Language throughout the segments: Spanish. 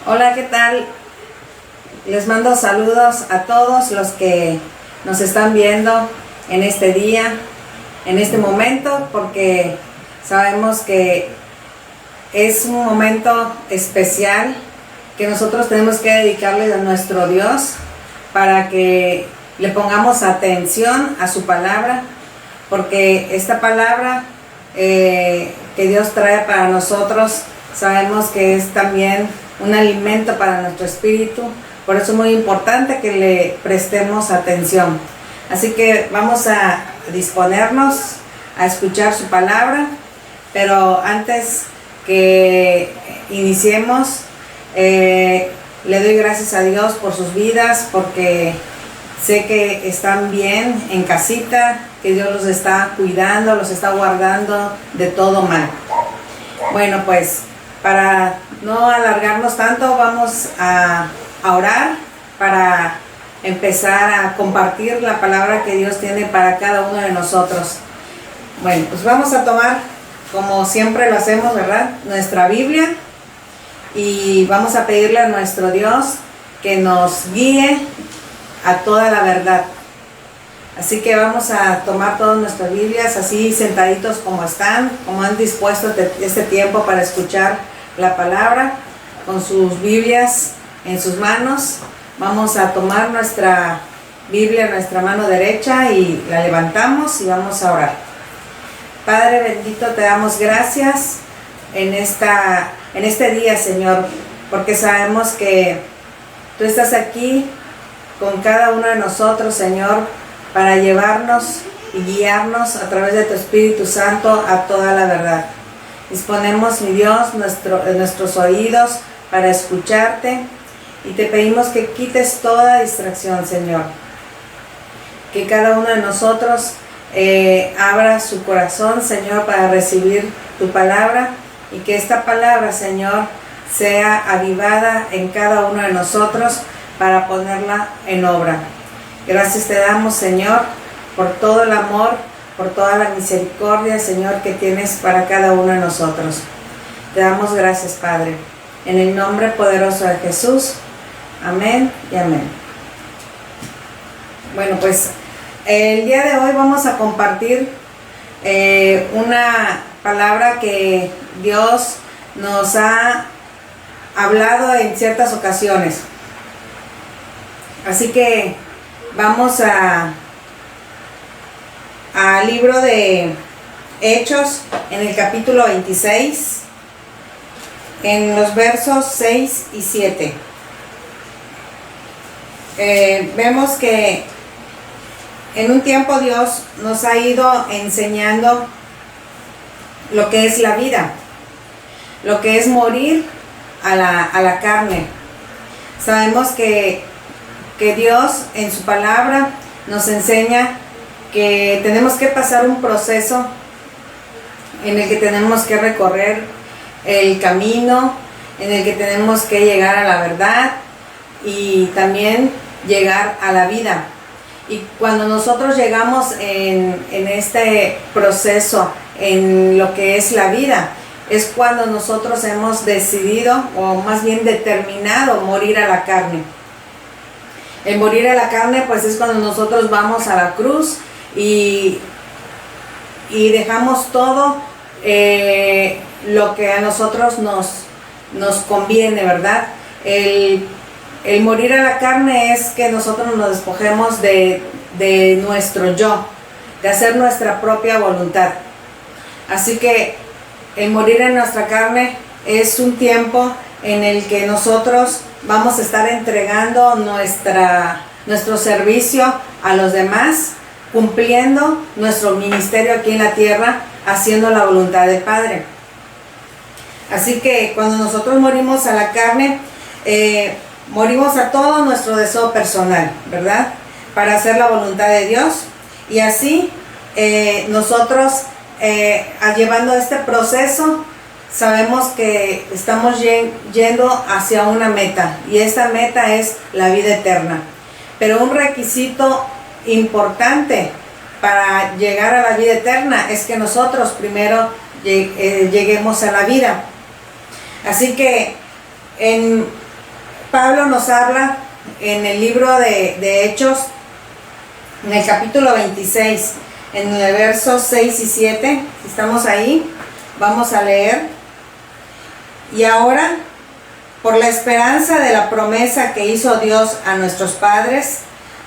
Hola, ¿qué tal? Les mando saludos a todos los que nos están viendo en este día, en este momento, porque sabemos que es un momento especial que nosotros tenemos que dedicarle a nuestro Dios para que le pongamos atención a su palabra, porque esta palabra que Dios trae para nosotros, sabemos que es también un alimento para nuestro espíritu. Por eso es muy importante que le prestemos atención. Así que vamos a disponernos a escuchar su palabra, pero antes que iniciemos, le doy gracias a Dios por sus vidas, porque sé que están bien en casita, que Dios los está cuidando, los está guardando de todo mal. Bueno, pues para no alargarnos tanto, vamos a orar para empezar a compartir la palabra que Dios tiene para cada uno de nosotros. Bueno, pues vamos a tomar, como siempre lo hacemos, ¿verdad?, nuestra Biblia, y vamos a pedirle a nuestro Dios que nos guíe a toda la verdad. Así que vamos a tomar todas nuestras Biblias así sentaditos como están, como han dispuesto este tiempo para escuchar la palabra, con sus Biblias en sus manos. Vamos a tomar nuestra Biblia en nuestra mano derecha y la levantamos y vamos a orar. Padre bendito, te damos gracias en este día, Señor, porque sabemos que tú estás aquí con cada uno de nosotros, Señor, para llevarnos y guiarnos a través de tu Espíritu Santo a toda la verdad. Disponemos, mi Dios, nuestros oídos para escucharte, y te pedimos que quites toda distracción, Señor. Que cada uno de nosotros abra su corazón, Señor, para recibir tu palabra, y que esta palabra, Señor, sea avivada en cada uno de nosotros para ponerla en obra. Gracias te damos, Señor, por todo el amor, por toda la misericordia, Señor, que tienes para cada uno de nosotros. Te damos gracias, Padre, en el nombre poderoso de Jesús. Amén y amén. Bueno, pues el día de hoy vamos a compartir una palabra que Dios nos ha hablado en ciertas ocasiones. Así que vamos al libro de Hechos, en el capítulo 26, en los versos 6 y 7. Vemos que en un tiempo Dios nos ha ido enseñando lo que es la vida, lo que es morir a la carne. Sabemos que Dios en su palabra nos enseña que tenemos que pasar un proceso en el que tenemos que recorrer el camino, en el que tenemos que llegar a la verdad y también llegar a la vida. Y cuando nosotros llegamos en este proceso, en lo que es la vida, es cuando nosotros hemos decidido, o más bien determinado, morir a la carne. El morir a la carne, pues es cuando nosotros vamos a la cruz y dejamos todo lo que a nosotros nos conviene, ¿verdad? El morir a la carne es que nosotros nos despojemos de nuestro yo, de hacer nuestra propia voluntad. Así que el morir en nuestra carne es un tiempo en el que nosotros vamos a estar entregando nuestro servicio a los demás, cumpliendo nuestro ministerio aquí en la tierra, haciendo la voluntad del Padre. Así que cuando nosotros morimos a la carne, morimos a todo nuestro deseo personal, ¿verdad?, para hacer la voluntad de Dios. Y así nosotros, llevando este proceso, sabemos que estamos yendo hacia una meta, y esta meta es la vida eterna. Pero un requisito importante para llegar a la vida eterna es que nosotros primero lleguemos a la vida. Así que en Pablo nos habla en el libro de Hechos, en el capítulo 26, en el versos 6 y 7, si estamos ahí, vamos a leer. Y ahora, por la esperanza de la promesa que hizo Dios a nuestros padres,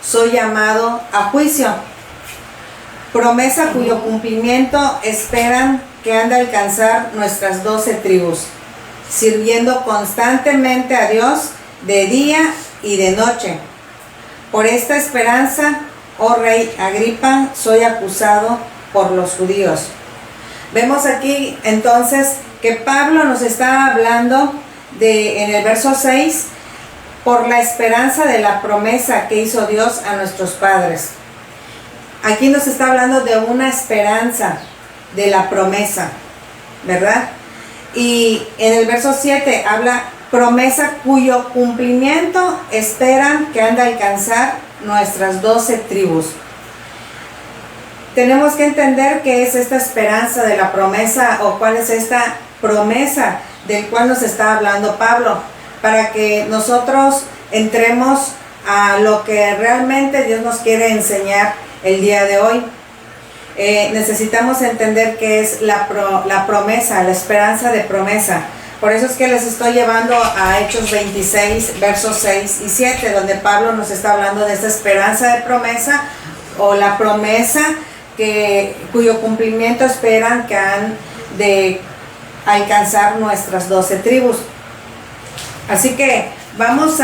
soy llamado a juicio. Promesa cuyo cumplimiento esperan que han de alcanzar nuestras 12 tribus, sirviendo constantemente a Dios de día y de noche. Por esta esperanza, oh rey Agripa, soy acusado por los judíos. Vemos aquí entonces que Pablo nos está hablando en el verso 6, por la esperanza de la promesa que hizo Dios a nuestros padres. Aquí nos está hablando de una esperanza de la promesa, ¿verdad? Y en el verso 7 habla promesa cuyo cumplimiento esperan que han de alcanzar nuestras 12 tribus. Tenemos que entender qué es esta esperanza de la promesa, o cuál es esta promesa del cual nos está hablando Pablo, para que nosotros entremos a lo que realmente Dios nos quiere enseñar el día de hoy. Necesitamos entender qué es la promesa, la esperanza de promesa. Por eso es que les estoy llevando a Hechos 26, versos 6 y 7, donde Pablo nos está hablando de esta esperanza de promesa, o la promesa cuyo cumplimiento esperan que han de alcanzar nuestras 12 tribus. Así que vamos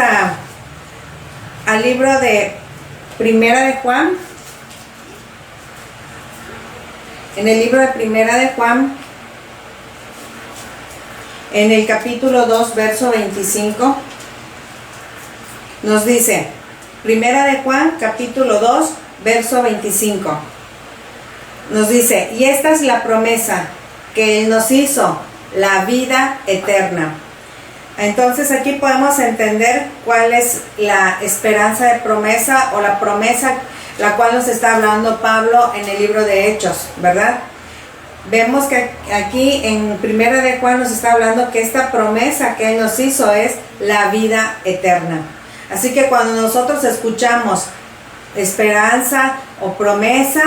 al libro de Primera de Juan. En el libro de Primera de Juan, en el capítulo 2, verso 25, nos dice, Primera de Juan, capítulo 2, verso 25, nos dice, y esta es la promesa que Él nos hizo, la vida eterna. Entonces aquí podemos entender cuál es la esperanza de promesa, o la promesa la cual nos está hablando Pablo en el libro de Hechos, ¿verdad? Vemos que aquí en Primera de Juan nos está hablando que esta promesa que Él nos hizo es la vida eterna. Así que cuando nosotros escuchamos esperanza o promesa,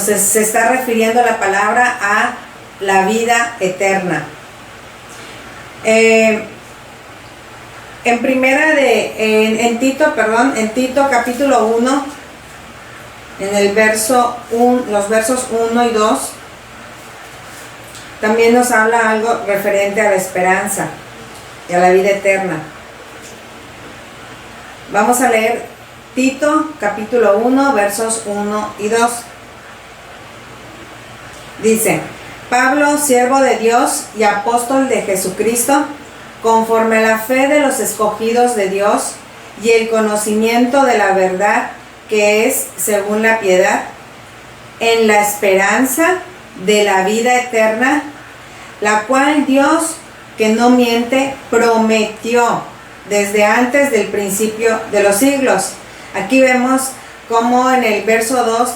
se está refiriendo la palabra a la vida eterna. En Tito capítulo 1, en el los versos 1 y 2, también nos habla algo referente a la esperanza y a la vida eterna. Vamos a leer Tito capítulo 1, versos 1 y 2. Dice, Pablo, siervo de Dios y apóstol de Jesucristo, conforme a la fe de los escogidos de Dios y el conocimiento de la verdad que es según la piedad, en la esperanza de la vida eterna, la cual Dios, que no miente, prometió desde antes del principio de los siglos. Aquí vemos cómo en el verso 2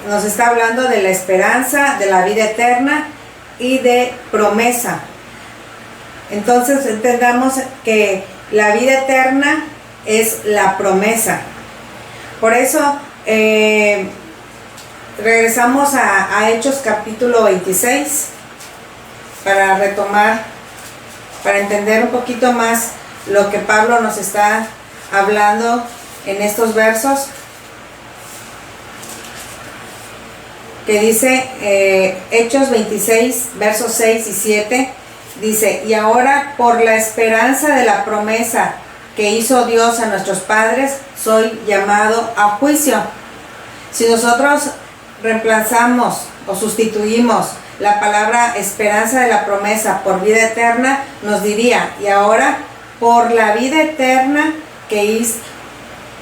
nos está hablando de la esperanza, de la vida eterna y de promesa. Entonces entendamos que la vida eterna es la promesa. Por eso regresamos a Hechos capítulo 26 para retomar, para entender un poquito más lo que Pablo nos está hablando en estos versos, que dice Hechos 26, versos 6 y 7, dice, y ahora por la esperanza de la promesa que hizo Dios a nuestros padres, soy llamado a juicio. Si nosotros reemplazamos o sustituimos la palabra esperanza de la promesa por vida eterna, nos diría, y ahora por la vida eterna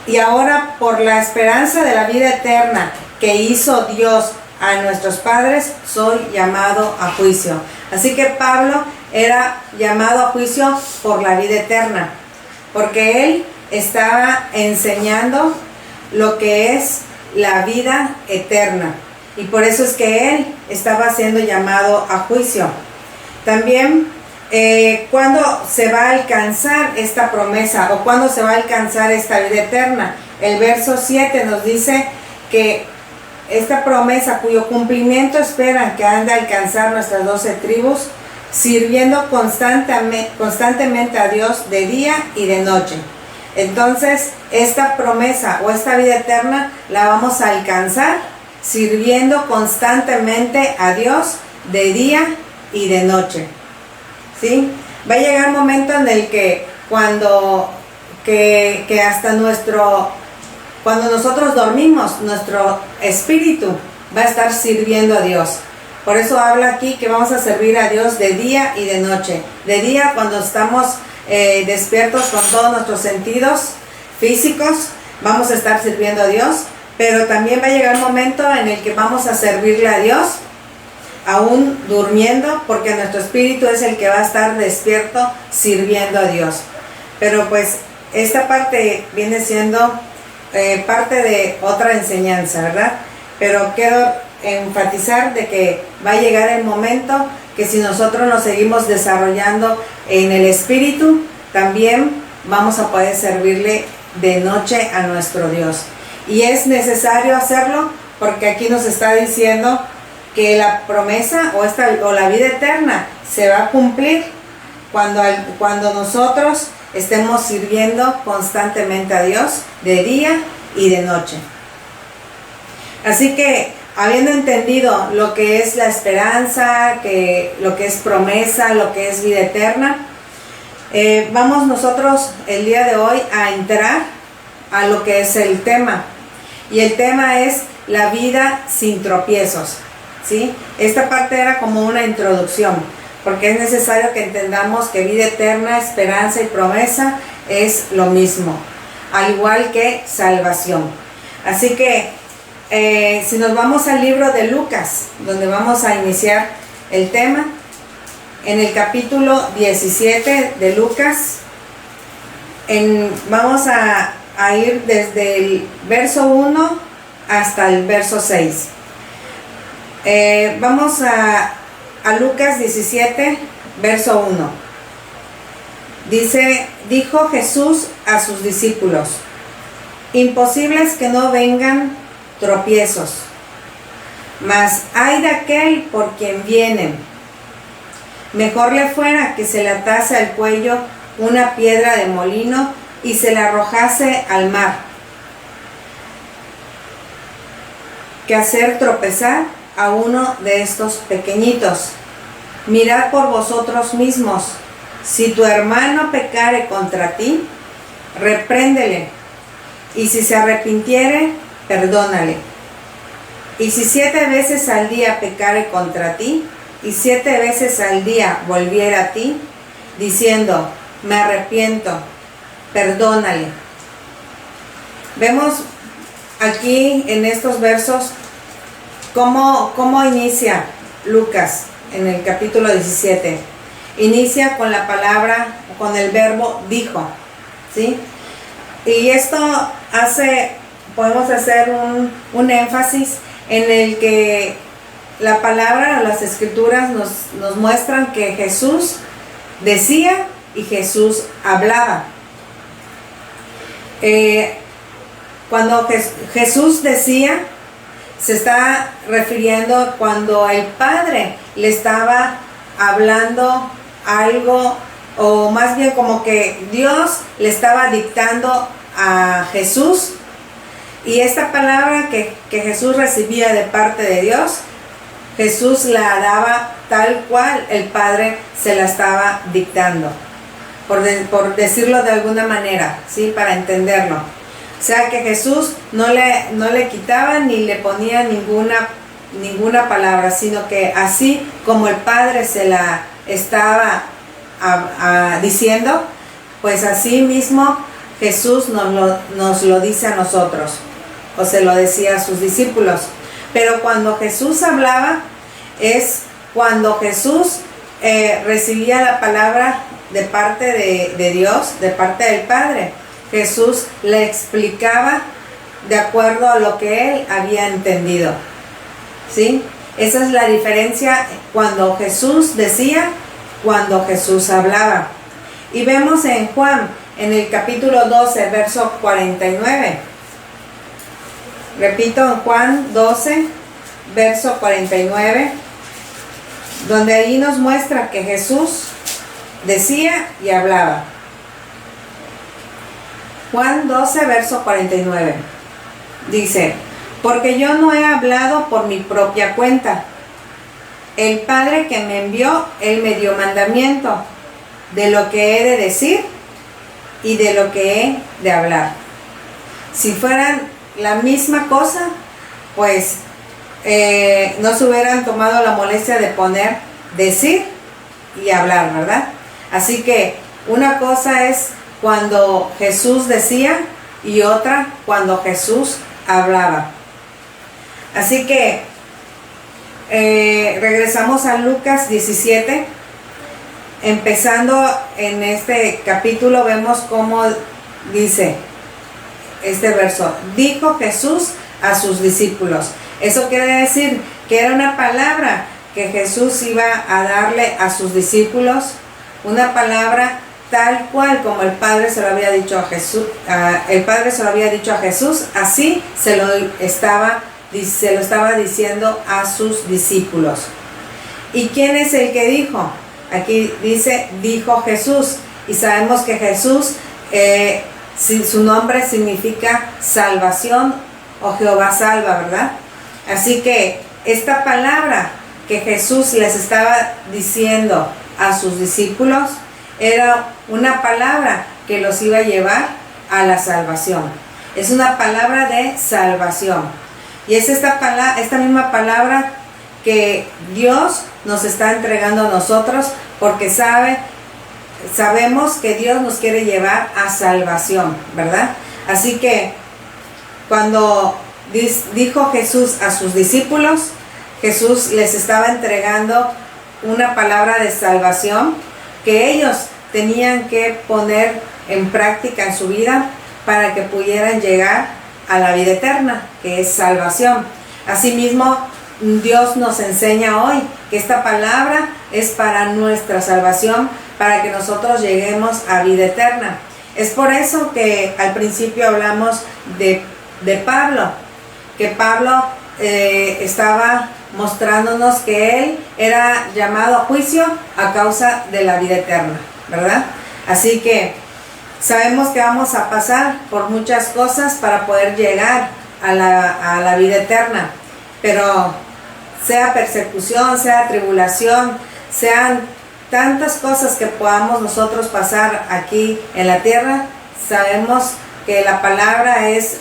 y ahora por la esperanza de la vida eterna que hizo Dios a nuestros padres, soy llamado a juicio. Así que Pablo era llamado a juicio por la vida eterna, porque él estaba enseñando lo que es la vida eterna, y por eso es que él estaba siendo llamado a juicio. También ¿Cuándo se va a alcanzar esta promesa o cuándo se va a alcanzar esta vida eterna? El verso 7 nos dice que esta promesa cuyo cumplimiento esperan que han de alcanzar nuestras 12 tribus, sirviendo constantemente a Dios de día y de noche. Entonces, esta promesa o esta vida eterna la vamos a alcanzar sirviendo constantemente a Dios de día y de noche. ¿Sí? Va a llegar un momento en el que cuando cuando nosotros dormimos, nuestro espíritu va a estar sirviendo a Dios. Por eso habla aquí que vamos a servir a Dios de día y de noche. De día cuando estamos despiertos con todos nuestros sentidos físicos, vamos a estar sirviendo a Dios, pero también va a llegar un momento en el que vamos a servirle a Dios aún durmiendo, porque nuestro espíritu es el que va a estar despierto sirviendo a Dios. Pero pues esta parte viene siendo parte de otra enseñanza, ¿verdad? Pero quiero enfatizar de que va a llegar el momento que si nosotros nos seguimos desarrollando en el espíritu, también vamos a poder servirle de noche a nuestro Dios. Y es necesario hacerlo porque aquí nos está diciendo que la promesa o la vida eterna se va a cumplir cuando nosotros estemos sirviendo constantemente a Dios de día y de noche. Así que, habiendo entendido lo que es la esperanza, lo que es promesa, lo que es vida eterna, vamos nosotros el día de hoy a entrar a lo que es el tema. Y el tema es la vida sin tropiezos, ¿sí? Esta parte era como una introducción, porque es necesario que entendamos que vida eterna, esperanza y promesa es lo mismo, al igual que salvación. Así que si nos vamos al libro de Lucas, donde vamos a iniciar el tema, en el capítulo 17 de Lucas, vamos a ir desde el verso 1 hasta el verso 6. Vamos a Lucas 17, verso 1. Dice: dijo Jesús a sus discípulos: imposible es que no vengan tropiezos, mas ay de aquel por quien vienen. Mejor le fuera que se le atase al cuello una piedra de molino y se la arrojase al mar, que hacer tropezar a uno de estos pequeñitos. Mirad por vosotros mismos. Si tu hermano pecare contra ti, repréndele, y si se arrepintiere, perdónale. Y si 7 veces al día pecare contra ti, y 7 veces al día volviera a ti, diciendo: me arrepiento, perdónale. Vemos aquí en estos versos cómo inicia Lucas en el capítulo 17. Inicia con la palabra, con el verbo dijo, ¿sí? Y esto podemos hacer un énfasis en el que la palabra o las escrituras nos muestran que Jesús decía y Jesús hablaba. Cuando Jesús decía, se está refiriendo cuando el Padre le estaba hablando algo, o más bien como que Dios le estaba dictando a Jesús, y esta palabra que Jesús recibía de parte de Dios, Jesús la daba tal cual el Padre se la estaba dictando, por decirlo de alguna manera, ¿sí? Para entenderlo. O sea que Jesús no le quitaba ni le ponía ninguna palabra, sino que así como el Padre se la estaba diciendo, pues así mismo Jesús nos lo dice a nosotros, o se lo decía a sus discípulos. Pero cuando Jesús hablaba, es cuando Jesús recibía la palabra de parte de Dios, de parte del Padre. Jesús le explicaba de acuerdo a lo que él había entendido, ¿sí? Esa es la diferencia cuando Jesús decía cuando Jesús hablaba. Y vemos en Juan, en el capítulo 12, verso 49. Repito, en Juan 12, verso 49, donde ahí nos muestra que Jesús decía y hablaba. Juan 12, verso 49. Dice: porque yo no he hablado por mi propia cuenta. El Padre que me envió, Él me dio mandamiento de lo que he de decir y de lo que he de hablar. Si fueran la misma cosa, pues no se hubieran tomado la molestia de poner decir y hablar, ¿verdad? Así que una cosa es cuando Jesús decía y otra cuando Jesús hablaba. Así que regresamos a Lucas 17. Empezando en este capítulo vemos cómo dice este verso: dijo Jesús a sus discípulos. Eso quiere decir que era una palabra que Jesús iba a darle a sus discípulos, una palabra tal cual como el Padre se lo había dicho a Jesús. El Padre se lo había dicho a Jesús, así se lo estaba diciendo a sus discípulos. ¿Y quién es el que dijo? Aquí dice, dijo Jesús, y sabemos que Jesús, su nombre significa salvación o Jehová salva, ¿verdad? Así que esta palabra que Jesús les estaba diciendo a sus discípulos era una palabra que los iba a llevar a la salvación. Es una palabra de salvación. Y es esta misma palabra que Dios nos está entregando a nosotros, porque sabemos que Dios nos quiere llevar a salvación, ¿verdad? Así que cuando dijo Jesús a sus discípulos, Jesús les estaba entregando una palabra de salvación que ellos tenían que poner en práctica en su vida para que pudieran llegar a la vida eterna, que es salvación. Asimismo, Dios nos enseña hoy que esta palabra es para nuestra salvación, para que nosotros lleguemos a vida eterna. Es por eso que al principio hablamos de Pablo, que Pablo estaba mostrándonos que él era llamado a juicio a causa de la vida eterna, ¿verdad? Así que sabemos que vamos a pasar por muchas cosas para poder llegar a la vida eterna, pero sea persecución, sea tribulación, sean tantas cosas que podamos nosotros pasar aquí en la tierra, sabemos que la palabra es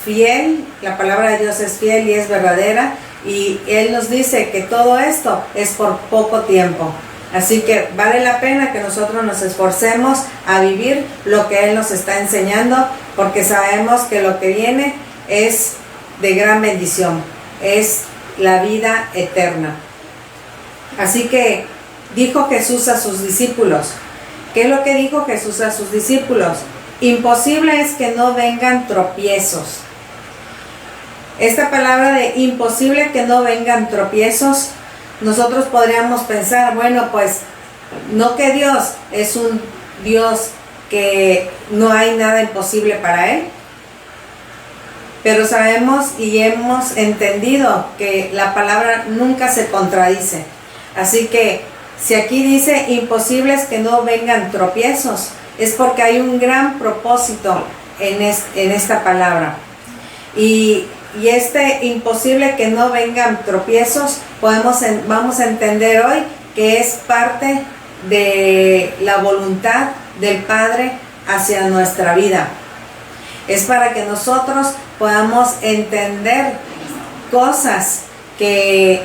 fiel, la palabra de Dios es fiel y es verdadera, y Él nos dice que todo esto es por poco tiempo. Así que vale la pena que nosotros nos esforcemos a vivir lo que Él nos está enseñando, porque sabemos que lo que viene es de gran bendición, es la vida eterna. Así que dijo Jesús a sus discípulos. ¿Qué es lo que dijo Jesús a sus discípulos? Imposible es que no vengan tropiezos. Esta palabra de imposible que no vengan tropiezos, nosotros podríamos pensar, bueno, pues no, que Dios es un Dios que no hay nada imposible para Él. Pero sabemos y hemos entendido que la palabra nunca se contradice. Así que si aquí dice imposible es que no vengan tropiezos, es porque hay un gran propósito en esta palabra. Y este imposible que no vengan tropiezos, vamos a entender hoy que es parte de la voluntad del Padre hacia nuestra vida. Es para que nosotros podamos entender cosas que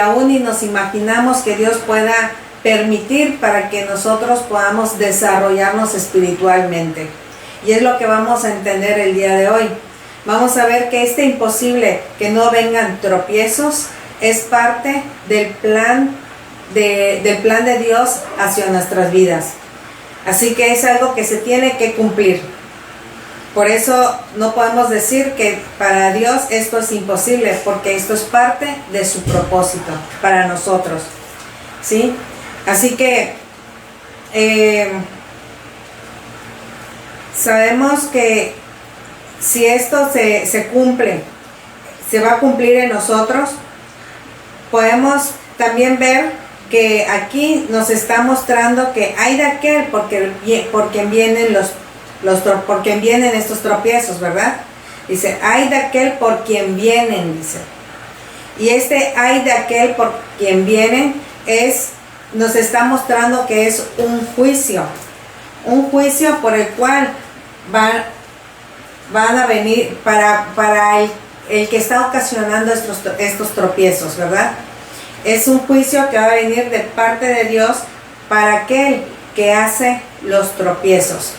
aún ni nos imaginamos que Dios pueda permitir para que nosotros podamos desarrollarnos espiritualmente. Y es lo que vamos a entender el día de hoy. Vamos a ver que este imposible que no vengan tropiezos es parte del plan de Dios hacia nuestras vidas. Así que es algo que se tiene que cumplir. Por eso no podemos decir que para Dios esto es imposible, porque esto es parte de su propósito para nosotros, ¿sí? Así que sabemos que si esto se cumple, se va a cumplir en nosotros, podemos también ver que aquí nos está mostrando que hay de aquel por quien vienen por quien vienen estos tropiezos, ¿verdad? Dice, hay de aquel por quien vienen, dice. Y este hay de aquel por quien vienen nos está mostrando que es un juicio por el cual van a venir para el que está ocasionando estos tropiezos, ¿verdad? Es un juicio que va a venir de parte de Dios para aquel que hace los tropiezos.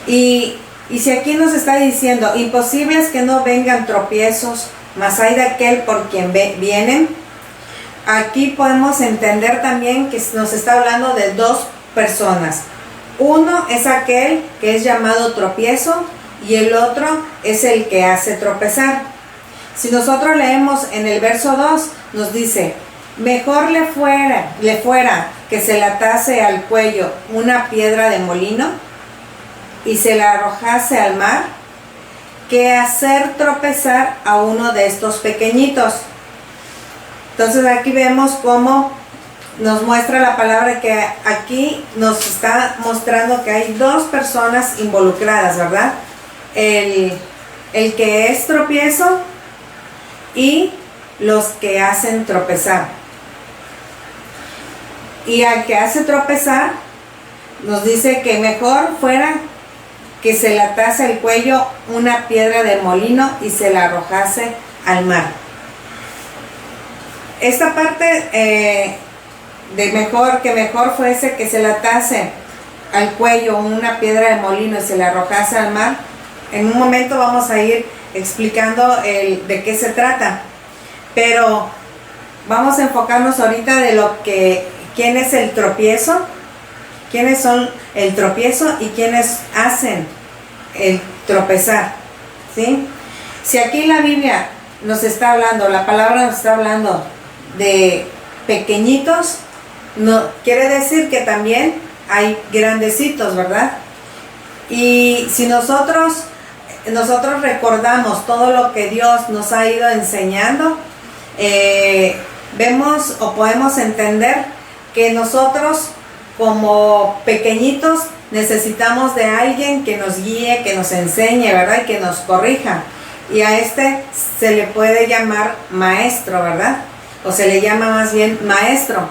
Y si aquí nos está diciendo, imposible es que no vengan tropiezos, mas hay de aquel por quien vienen, aquí podemos entender también que nos está hablando de dos personas. Uno es aquel que es llamado tropiezo y el otro es el que hace tropezar. Si nosotros leemos en el verso 2, nos dice, mejor le fuera que se le atase al cuello una piedra de molino y se la arrojase al mar, que hacer tropezar a uno de estos pequeñitos. Entonces aquí vemos cómo nos muestra la palabra que aquí nos está mostrando que hay dos personas involucradas, ¿verdad? El que es tropiezo y los que hacen tropezar. Y al que hace tropezar nos dice que mejor fuera que se le atase el cuello una piedra de molino y se la arrojase al mar. Esta parte de mejor fuese que se le atase al cuello una piedra de molino y se la arrojase al mar. En un momento vamos a ir explicando de qué se trata, pero vamos a enfocarnos ahorita quién es el tropiezo, quiénes son el tropiezo y quiénes hacen el tropezar, ¿sí? Si aquí la Biblia nos está hablando, la palabra nos está hablando de pequeñitos, no quiere decir que también hay grandecitos, ¿verdad? Y si nosotros recordamos todo lo que Dios nos ha ido enseñando, vemos o podemos entender que nosotros como pequeñitos necesitamos de alguien que nos guíe, que nos enseñe, ¿verdad? Y que nos corrija. Y a se le puede llamar maestro, ¿verdad? O se le llama más bien maestro.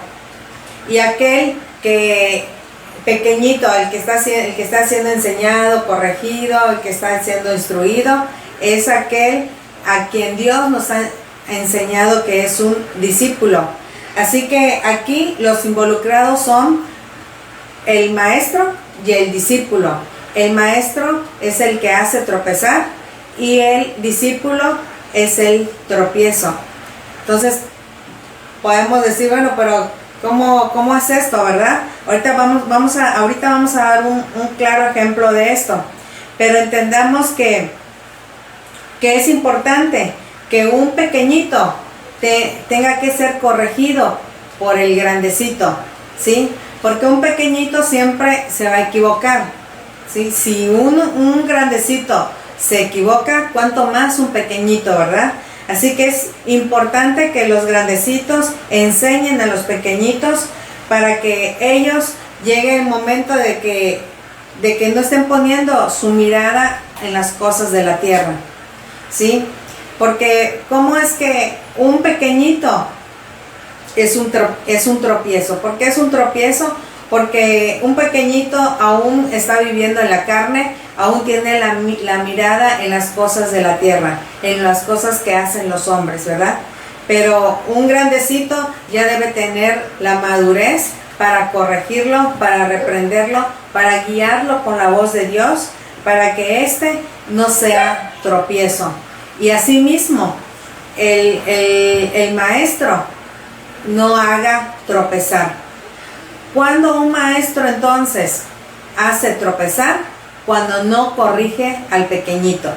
Y aquel que pequeñito, el que está siendo enseñado, corregido, el que está siendo instruido, es aquel a quien Dios nos ha enseñado que es un discípulo. Así que aquí los involucrados son el maestro y el discípulo. El maestro es el que hace tropezar y el discípulo es el tropiezo. Entonces podemos decir, bueno, pero ¿cómo es esto, verdad? Ahorita vamos a dar un claro ejemplo de esto, pero entendamos que es importante que un pequeñito tenga que ser corregido por el grandecito, ¿sí? Porque un pequeñito siempre se va a equivocar, ¿sí? Si un grandecito se equivoca, ¿cuánto más un pequeñito, verdad? Así que es importante que los grandecitos enseñen a los pequeñitos para que ellos llegue el momento de que no estén poniendo su mirada en las cosas de la tierra, ¿sí? Porque ¿cómo es que un pequeñito es un tropiezo? ¿Por qué es un tropiezo? Porque un pequeñito aún está viviendo en la carne, aún tiene la mirada en las cosas de la tierra, en las cosas que hacen los hombres, ¿verdad? Pero un grandecito ya debe tener la madurez para corregirlo, para reprenderlo, para guiarlo con la voz de Dios, para que no sea tropiezo. Y asimismo, el maestro no haga tropezar. ¿Cuándo un maestro entonces hace tropezar? Cuando no corrige al pequeñito.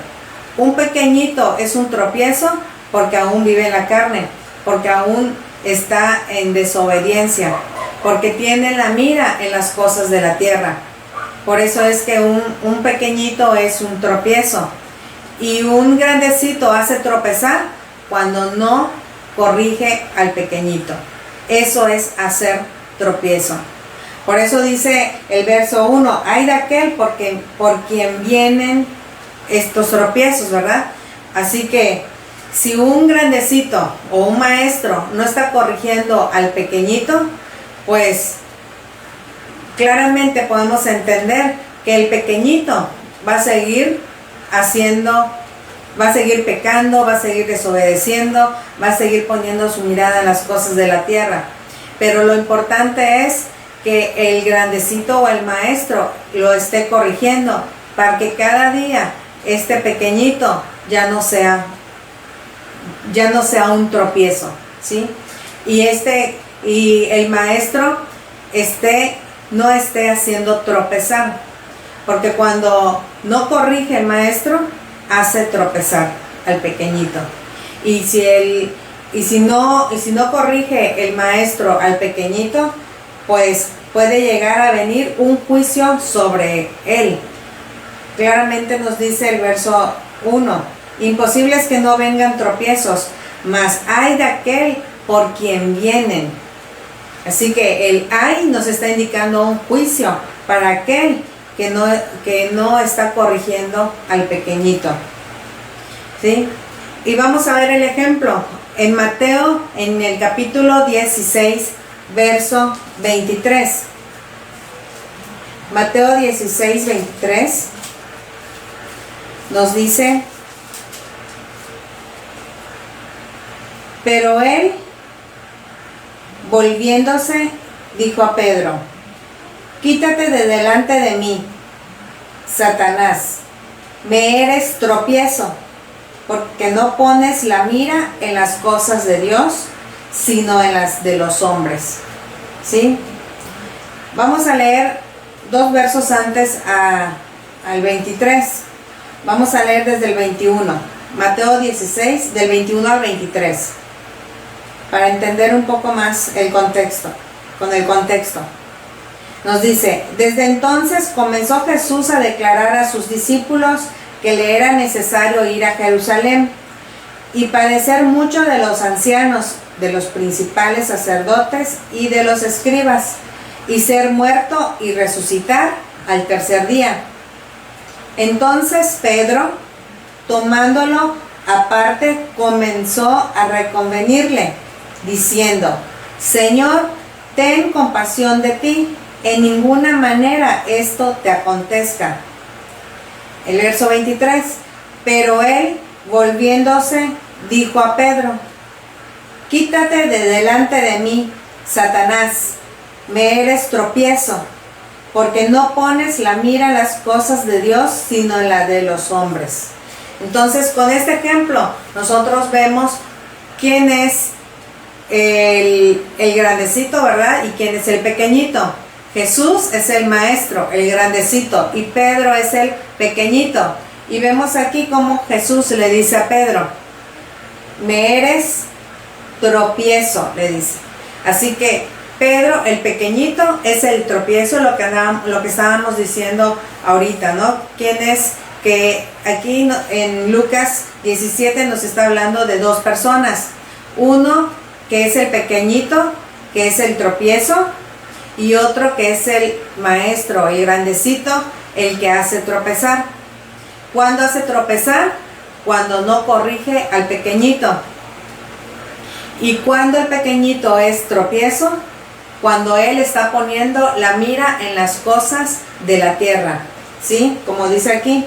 Un pequeñito es un tropiezo porque aún vive en la carne, porque aún está en desobediencia, porque tienen la mira en las cosas de la tierra. Por eso es que un pequeñito es un tropiezo y un grandecito hace tropezar cuando no corrige al pequeñito. Eso es hacer tropiezo. Por eso dice el verso 1, ay de aquel por quien vienen estos tropiezos, ¿verdad? Así que si un grandecito o un maestro no está corrigiendo al pequeñito, pues claramente podemos entender que el pequeñito va a seguir va a seguir pecando, va a seguir desobedeciendo, va a seguir poniendo su mirada en las cosas de la tierra. Pero lo importante es que el grandecito o el maestro lo esté corrigiendo para que cada día este pequeñito ya no sea un tropiezo, ¿sí? Y el maestro no esté haciendo tropezar, porque cuando no corrige el maestro, hace tropezar al pequeñito. Y si no corrige el maestro al pequeñito, pues puede llegar a venir un juicio sobre él. Claramente nos dice el verso 1, imposible es que no vengan tropiezos, mas hay de aquel por quien vienen. Así que el ay nos está indicando un juicio para aquel que no está corrigiendo al pequeñito, ¿sí? Y vamos a ver el ejemplo en Mateo, en el capítulo 16, verso 23. Mateo 16, 23 nos dice: pero él, volviéndose, dijo a Pedro: quítate de delante de mí, Satanás, me eres tropiezo, porque no pones la mira en las cosas de Dios, sino en las de los hombres. ¿Sí? Vamos a leer 2 versos antes al 23. Vamos a leer desde el 21. Mateo 16, del 21 al 23. Para entender un poco más el contexto, con el contexto. Nos dice: desde entonces comenzó Jesús a declarar a sus discípulos que le era necesario ir a Jerusalén y padecer mucho de los ancianos, de los principales sacerdotes y de los escribas, y ser muerto y resucitar al tercer día. Entonces Pedro, tomándolo aparte, comenzó a reconvenirle, diciendo: Señor, ten compasión de ti, en ninguna manera esto te acontezca. El verso 23, pero él, volviéndose, dijo a Pedro: quítate de delante de mí, Satanás, me eres tropiezo, porque no pones la mira en las cosas de Dios, sino en la de los hombres. Entonces, con este ejemplo, nosotros vemos quién es el grandecito, ¿verdad? Y quién es el pequeñito. Jesús es el maestro, el grandecito, y Pedro es el pequeñito. Y vemos aquí cómo Jesús le dice a Pedro: me eres tropiezo, le dice. Así que Pedro, el pequeñito, es el tropiezo, lo que estábamos diciendo ahorita, ¿no? ¿Quién es? Que aquí en Lucas 17 nos está hablando de 2 personas. Uno que es el pequeñito, que es el tropiezo, y otro que es el maestro, el grandecito, el que hace tropezar. ¿Cuándo hace tropezar? Cuando no corrige al pequeñito. ¿Y cuando el pequeñito es tropiezo? Cuando él está poniendo la mira en las cosas de la tierra, ¿sí? Como dice aquí,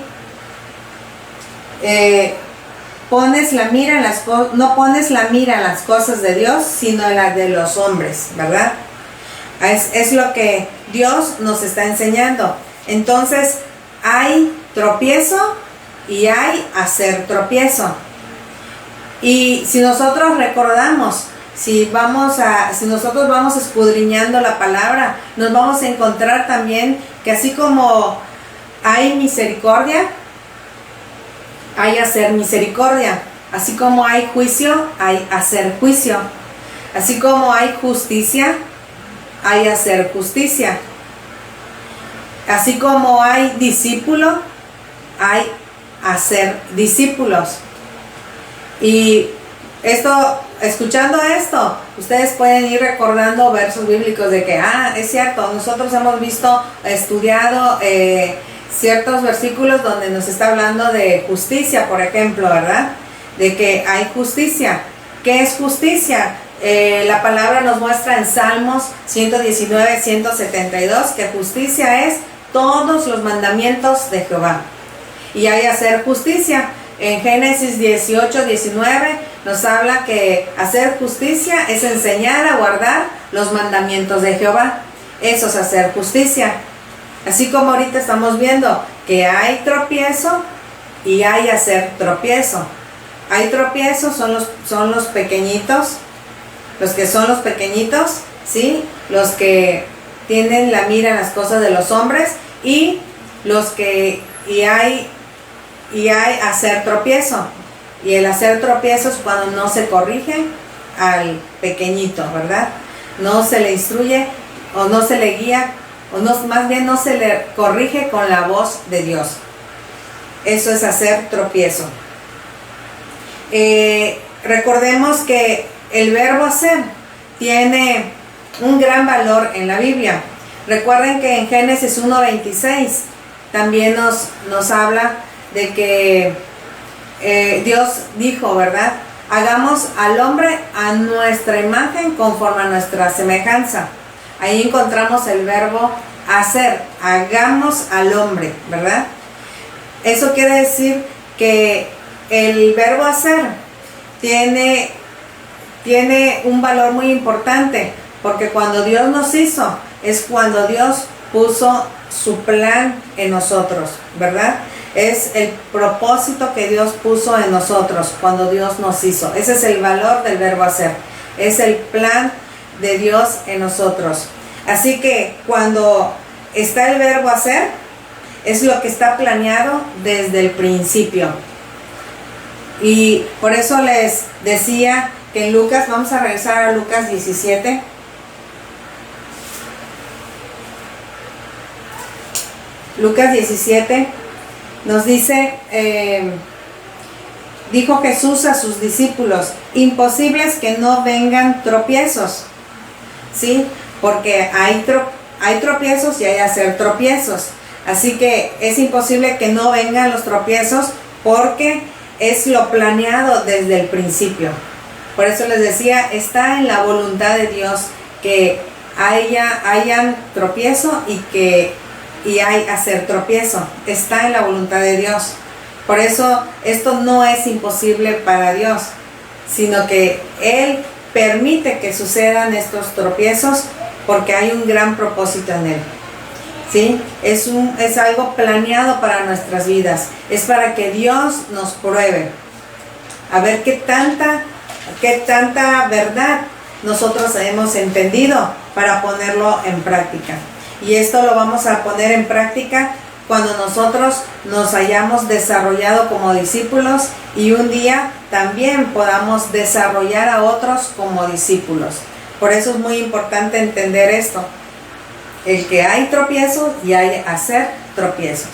pones la mira en no pones la mira en las cosas de Dios, sino en las de los hombres, ¿verdad? Es lo que Dios nos está enseñando. Entonces, hay tropiezo y hay hacer tropiezo. Y si nosotros recordamos, si nosotros vamos escudriñando la palabra, nos vamos a encontrar también que así como hay misericordia, hay hacer misericordia. Así como hay juicio, hay hacer juicio. Así como hay justicia, hay hacer justicia. Así como hay discípulo, hay hacer discípulos. Y escuchando esto, ustedes pueden ir recordando versos bíblicos de que, es cierto, nosotros hemos visto, estudiado ciertos versículos donde nos está hablando de justicia, por ejemplo, ¿verdad? De que hay justicia. ¿Qué es justicia? La palabra nos muestra en Salmos 119, 172 que justicia es todos los mandamientos de Jehová. Y hay hacer justicia. En Génesis 18, 19 nos habla que hacer justicia es enseñar a guardar los mandamientos de Jehová. Eso es hacer justicia. Así como ahorita estamos viendo que hay tropiezo y hay hacer tropiezo. Hay tropiezos, son los pequeñitos, los que son los pequeñitos, ¿sí? Los que tienen la mira en las cosas de los hombres y hay hacer tropiezo. Y el hacer tropiezo es cuando no se corrige al pequeñito, ¿verdad? No se le instruye o no se le guía, más bien no se le corrige con la voz de Dios. Eso es hacer tropiezo. Recordemos que el verbo hacer tiene un gran valor en la Biblia. Recuerden que en Génesis 1:26 también nos habla de que Dios dijo, ¿verdad? Hagamos al hombre a nuestra imagen conforme a nuestra semejanza. Ahí encontramos el verbo hacer, hagamos al hombre, ¿verdad? Eso quiere decir que el verbo hacer tiene un valor muy importante, porque cuando Dios nos hizo, es cuando Dios puso su plan en nosotros, ¿verdad? Es el propósito que Dios puso en nosotros cuando Dios nos hizo. Ese es el valor del verbo hacer. Es el plan de Dios en nosotros. Así que cuando está el verbo hacer, es lo que está planeado desde el principio. Y por eso les decía que en Lucas, vamos a regresar a Lucas 17. Lucas 17 nos dice, dijo Jesús a sus discípulos, imposibles que no vengan tropiezos, ¿sí? Porque hay tropiezos y hay hacer tropiezos. Así que es imposible que no vengan los tropiezos porque es lo planeado desde el principio. Por eso les decía, está en la voluntad de Dios que hayan tropiezo y hay hacer tropiezo. Está en la voluntad de Dios. Por eso esto no es imposible para Dios, sino que Él permite que sucedan estos tropiezos porque hay un gran propósito en Él. ¿Sí? Es algo planeado para nuestras vidas. Es para que Dios nos pruebe. A ver qué tanta verdad nosotros hemos entendido para ponerlo en práctica. Y esto lo vamos a poner en práctica cuando nosotros nos hayamos desarrollado como discípulos y un día también podamos desarrollar a otros como discípulos. Por eso es muy importante entender esto. El que hay tropiezos y hay hacer tropiezos.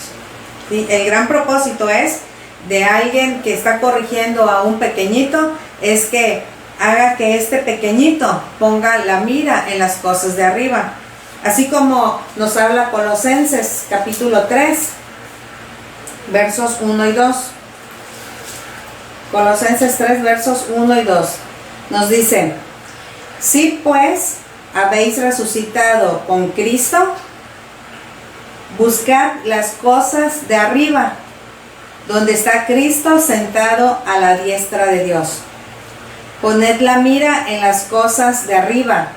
¿Sí? El gran propósito es de alguien que está corrigiendo a un pequeñito, es que haga que este pequeñito ponga la mira en las cosas de arriba. Así como nos habla Colosenses capítulo 3, versos 1 y 2. Colosenses 3, versos 1 y 2. Nos dice, si pues habéis resucitado con Cristo, buscad las cosas de arriba, donde está Cristo sentado a la diestra de Dios. Poned la mira en las cosas de arriba,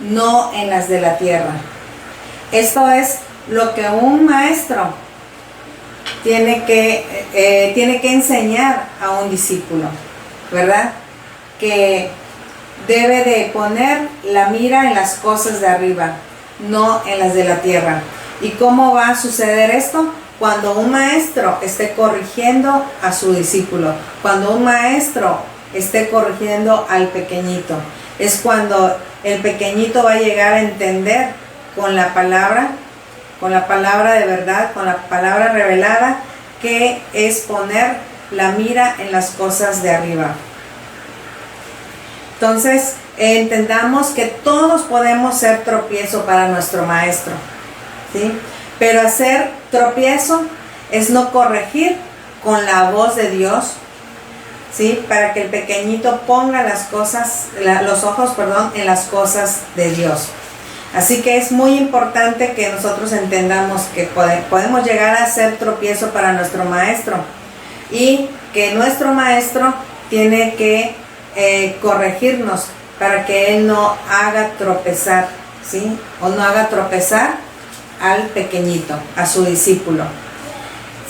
no en las de la tierra. Esto es lo que un maestro tiene que enseñar a un discípulo, ¿verdad? Que debe de poner la mira en las cosas de arriba, no en las de la tierra. ¿Y cómo va a suceder esto? Cuando un maestro esté corrigiendo a su discípulo, cuando un maestro esté corrigiendo al pequeñito. Es cuando el pequeñito va a llegar a entender con la palabra de verdad, con la palabra revelada, que es poner la mira en las cosas de arriba. Entonces, entendamos que todos podemos ser tropiezo para nuestro maestro, ¿sí? Pero hacer tropiezo es no corregir con la voz de Dios, ¿sí? Para que el pequeñito ponga los ojos en las cosas de Dios. Así que es muy importante que nosotros entendamos que podemos llegar a ser tropiezo para nuestro maestro, y que nuestro maestro tiene que corregirnos para que él no haga tropezar, ¿sí? O no haga tropezar al pequeñito, a su discípulo,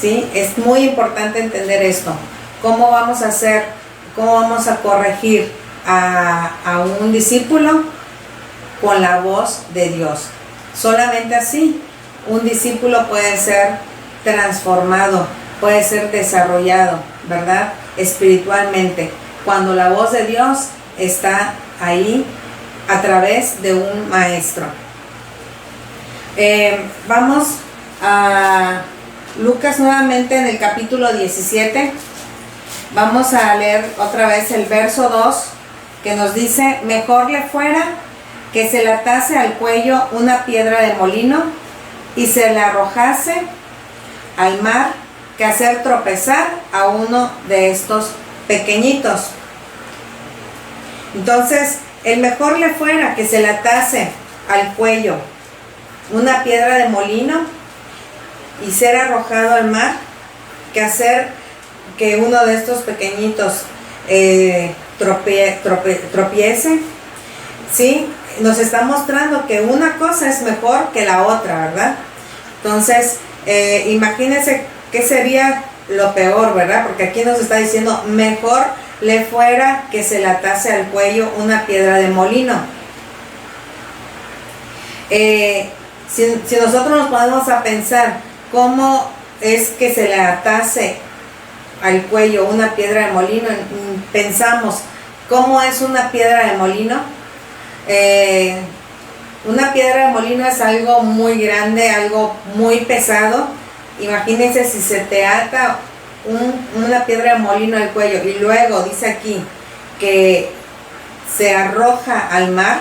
¿sí? Es muy importante entender esto. ¿Cómo vamos a corregir a un discípulo? Con la voz de Dios. Solamente así un discípulo puede ser transformado, puede ser desarrollado, ¿verdad? Espiritualmente, cuando la voz de Dios está ahí a través de un maestro. Vamos a Lucas nuevamente en el capítulo 17. Vamos a leer otra vez el verso 2, que nos dice: mejor le fuera que se le atase al cuello una piedra de molino y se la arrojase al mar, que hacer tropezar a uno de estos pequeñitos. Entonces, el mejor le fuera que se le atase al cuello una piedra de molino y ser arrojado al mar, que hacer que uno de estos pequeñitos tropiece, ¿sí? Nos está mostrando que una cosa es mejor que la otra, ¿verdad? Entonces, imagínense qué sería lo peor, ¿verdad? Porque aquí nos está diciendo: mejor le fuera que se le atase al cuello una piedra de molino. Si nosotros nos ponemos a pensar cómo es que se le atase al cuello una piedra de molino, pensamos, ¿cómo es una piedra de molino? Una piedra de molino es algo muy grande, algo muy pesado. Imagínense si se te ata una piedra de molino al cuello y luego dice aquí que se arroja al mar.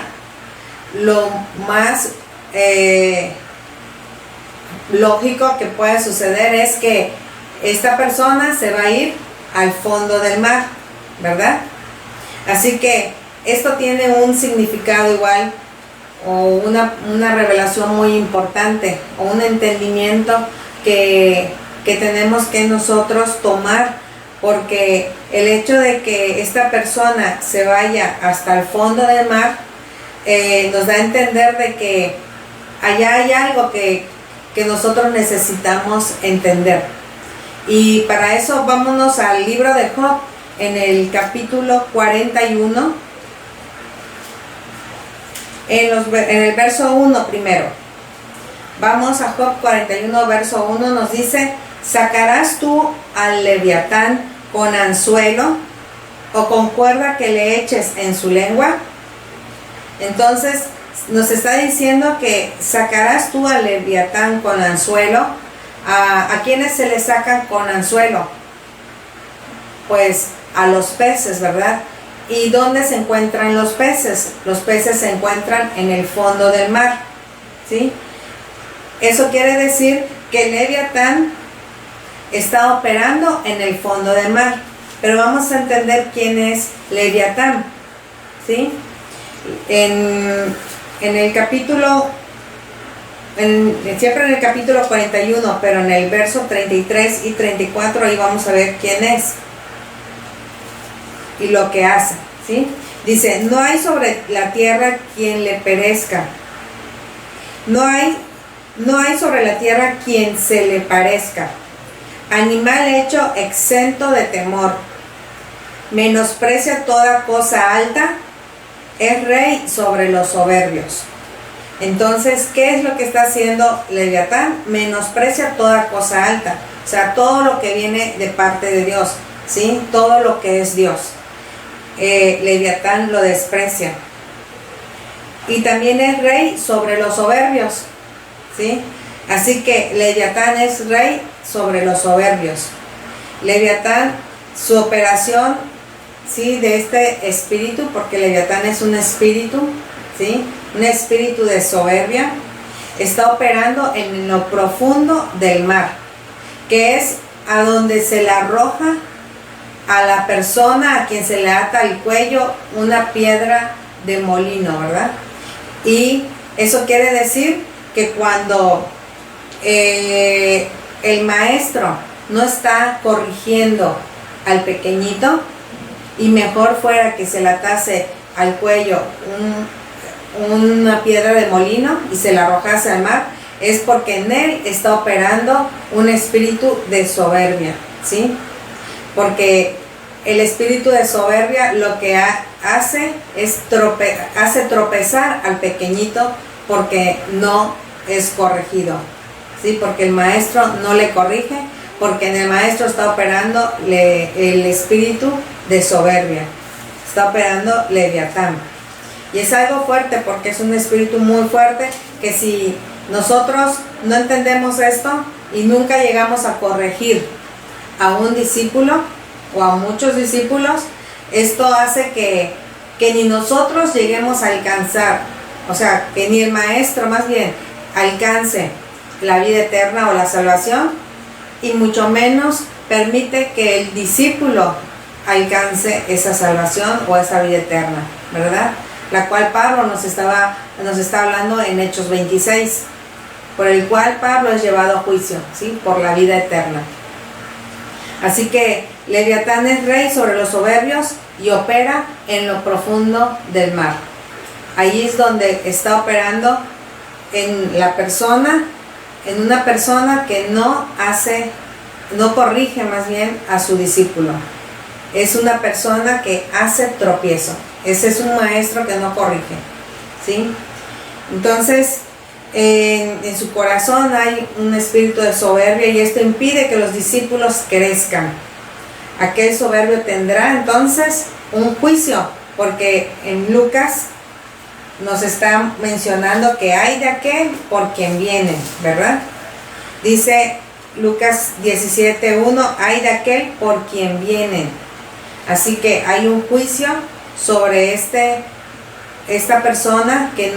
Lo más lógico que puede suceder es que esta persona se va a ir al fondo del mar, ¿verdad? Así que esto tiene un significado igual, o una revelación muy importante, o un entendimiento que tenemos que nosotros tomar, porque el hecho de que esta persona se vaya hasta el fondo del mar nos da a entender de que allá hay algo que nosotros necesitamos entender. Y para eso vámonos al libro de Job, en el capítulo 41. En el verso 1 primero. Vamos a Job 41, verso 1, nos dice: ¿sacarás tú al leviatán con anzuelo o con cuerda que le eches en su lengua? Entonces nos está diciendo que sacarás tú al leviatán con anzuelo. ¿A quiénes se le sacan con anzuelo? Pues a los peces, ¿verdad? ¿Y dónde se encuentran los peces? Los peces se encuentran en el fondo del mar, ¿sí? Eso quiere decir que el leviatán está operando en el fondo del mar. Pero vamos a entender quién es leviatán, ¿sí? En el capítulo, siempre en el capítulo 41, pero en el verso 33 y 34, ahí vamos a ver quién es y lo que hace, ¿sí? Dice: no hay sobre la tierra quien le perezca, no hay sobre la tierra quien se le parezca, animal hecho exento de temor, menosprecia toda cosa alta, es rey sobre los soberbios. Entonces, ¿qué es lo que está haciendo Leviatán? Menosprecia toda cosa alta, o sea, todo lo que viene de parte de Dios, ¿sí? Todo lo que es Dios. Leviatán lo desprecia. y también es rey sobre los soberbios, ¿sí? Así que Leviatán es rey sobre los soberbios. Leviatán, su operación, ¿sí?, de este espíritu, porque Leviatán es un espíritu, ¿sí?, un espíritu de soberbia, está operando en lo profundo del mar, que es a donde se le arroja a la persona a quien se le ata al cuello una piedra de molino, ¿verdad? Y eso quiere decir que cuando el maestro no está corrigiendo al pequeñito, y mejor fuera que se le atase al cuello una piedra de molino y se la arrojase al mar, es porque en él está operando un espíritu de soberbia, ¿sí? Porque el espíritu de soberbia lo que hace es hace tropezar al pequeñito porque no es corregido, ¿sí? Porque el maestro no le corrige, porque en el maestro está operando el espíritu de soberbia, está operando Leviatán. Y es algo fuerte porque es un espíritu muy fuerte que si nosotros no entendemos esto y nunca llegamos a corregir a un discípulo o a muchos discípulos, esto hace que ni nosotros lleguemos a alcanzar, o sea, que ni el maestro más bien alcance la vida eterna o la salvación, y mucho menos permite que el discípulo alcance esa salvación o esa vida eterna, ¿verdad? La cual Pablo nos está hablando en Hechos 26, por el cual Pablo es llevado a juicio, ¿sí?, por la vida eterna. Así que Leviatán es rey sobre los soberbios y opera en lo profundo del mar. Ahí es donde está operando en la persona, en una persona que no corrige más bien a su discípulo. Es una persona que hace tropiezo. Ese es un maestro que no corrige, ¿sí? Entonces, en su corazón hay un espíritu de soberbia y esto impide que los discípulos crezcan. Aquel soberbio tendrá entonces un juicio, porque en Lucas nos está mencionando que hay de aquel por quien viene, ¿verdad? Dice Lucas 17:1, hay de aquel por quien viene. Así que hay un juicio sobre esta persona que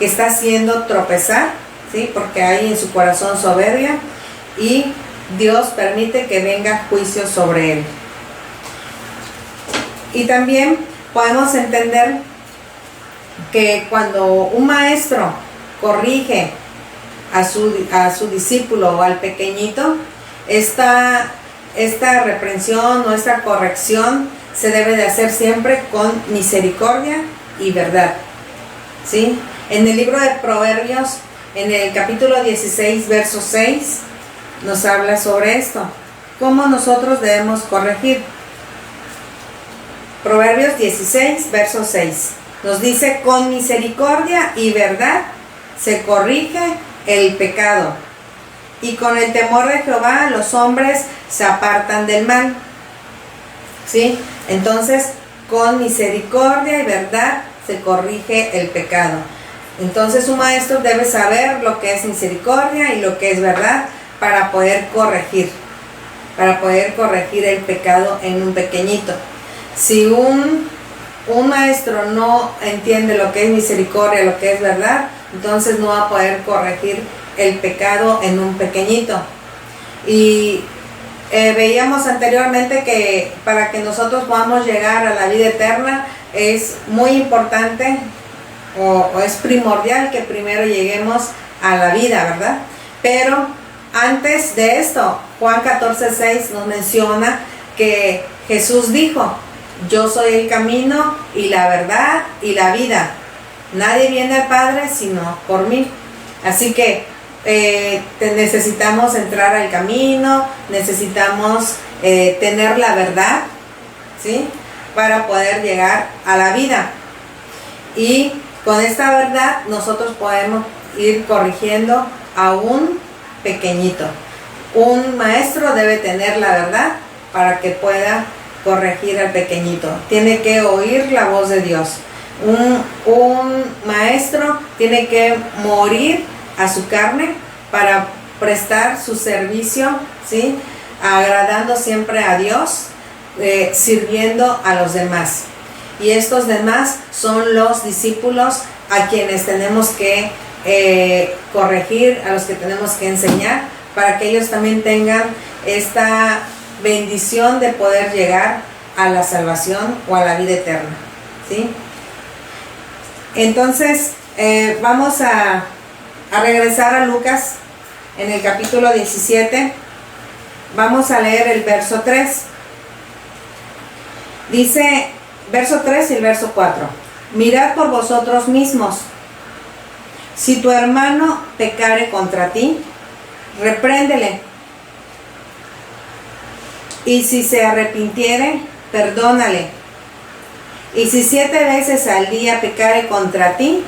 está haciendo tropezar, ¿sí?, porque hay en su corazón soberbia, y Dios permite que venga juicio sobre él. Y también podemos entender que cuando un maestro corrige a su discípulo o al pequeñito, esta reprensión o esta corrección se debe de hacer siempre con misericordia y verdad, ¿sí? En el libro de Proverbios, en el capítulo 16, verso 6, nos habla sobre esto, cómo nosotros debemos corregir. Proverbios 16, verso 6, nos dice: con misericordia y verdad se corrige el pecado, y con el temor de Jehová los hombres se apartan del mal, ¿sí? Entonces, con misericordia y verdad se corrige el pecado. Entonces, un maestro debe saber lo que es misericordia y lo que es verdad para poder corregir el pecado en un pequeñito. Si un maestro no entiende lo que es misericordia, lo que es verdad, entonces no va a poder corregir el pecado en un pequeñito. Y veíamos anteriormente que para que nosotros podamos llegar a la vida eterna es muy importante o es primordial que primero lleguemos a la vida, ¿verdad? Pero antes de esto, Juan 14:6 nos menciona que Jesús dijo: yo soy el camino y la verdad y la vida. Nadie viene al Padre sino por mí. Así que necesitamos entrar al camino, necesitamos tener la verdad, ¿sí?, para poder llegar a la vida. Y con esta verdad nosotros podemos ir corrigiendo a un pequeñito. Un maestro debe tener la verdad para que pueda corregir al pequeñito. Tiene que oír la voz de Dios. Un maestro tiene que morir a su carne para prestar su servicio, ¿sí? Agradando siempre a Dios, sirviendo a los demás. Y estos demás son los discípulos a quienes tenemos que corregir, a los que tenemos que enseñar, para que ellos también tengan esta bendición de poder llegar a la salvación o a la vida eterna, ¿sí? Entonces, vamos a regresar a Lucas en el capítulo 17. Vamos a leer el verso 3. Dice, verso 3 y el verso 4. Mirad por vosotros mismos. Si tu hermano pecare contra ti, repréndele. Y si se arrepintiere, perdónale. Y si 7 veces al día pecare contra ti,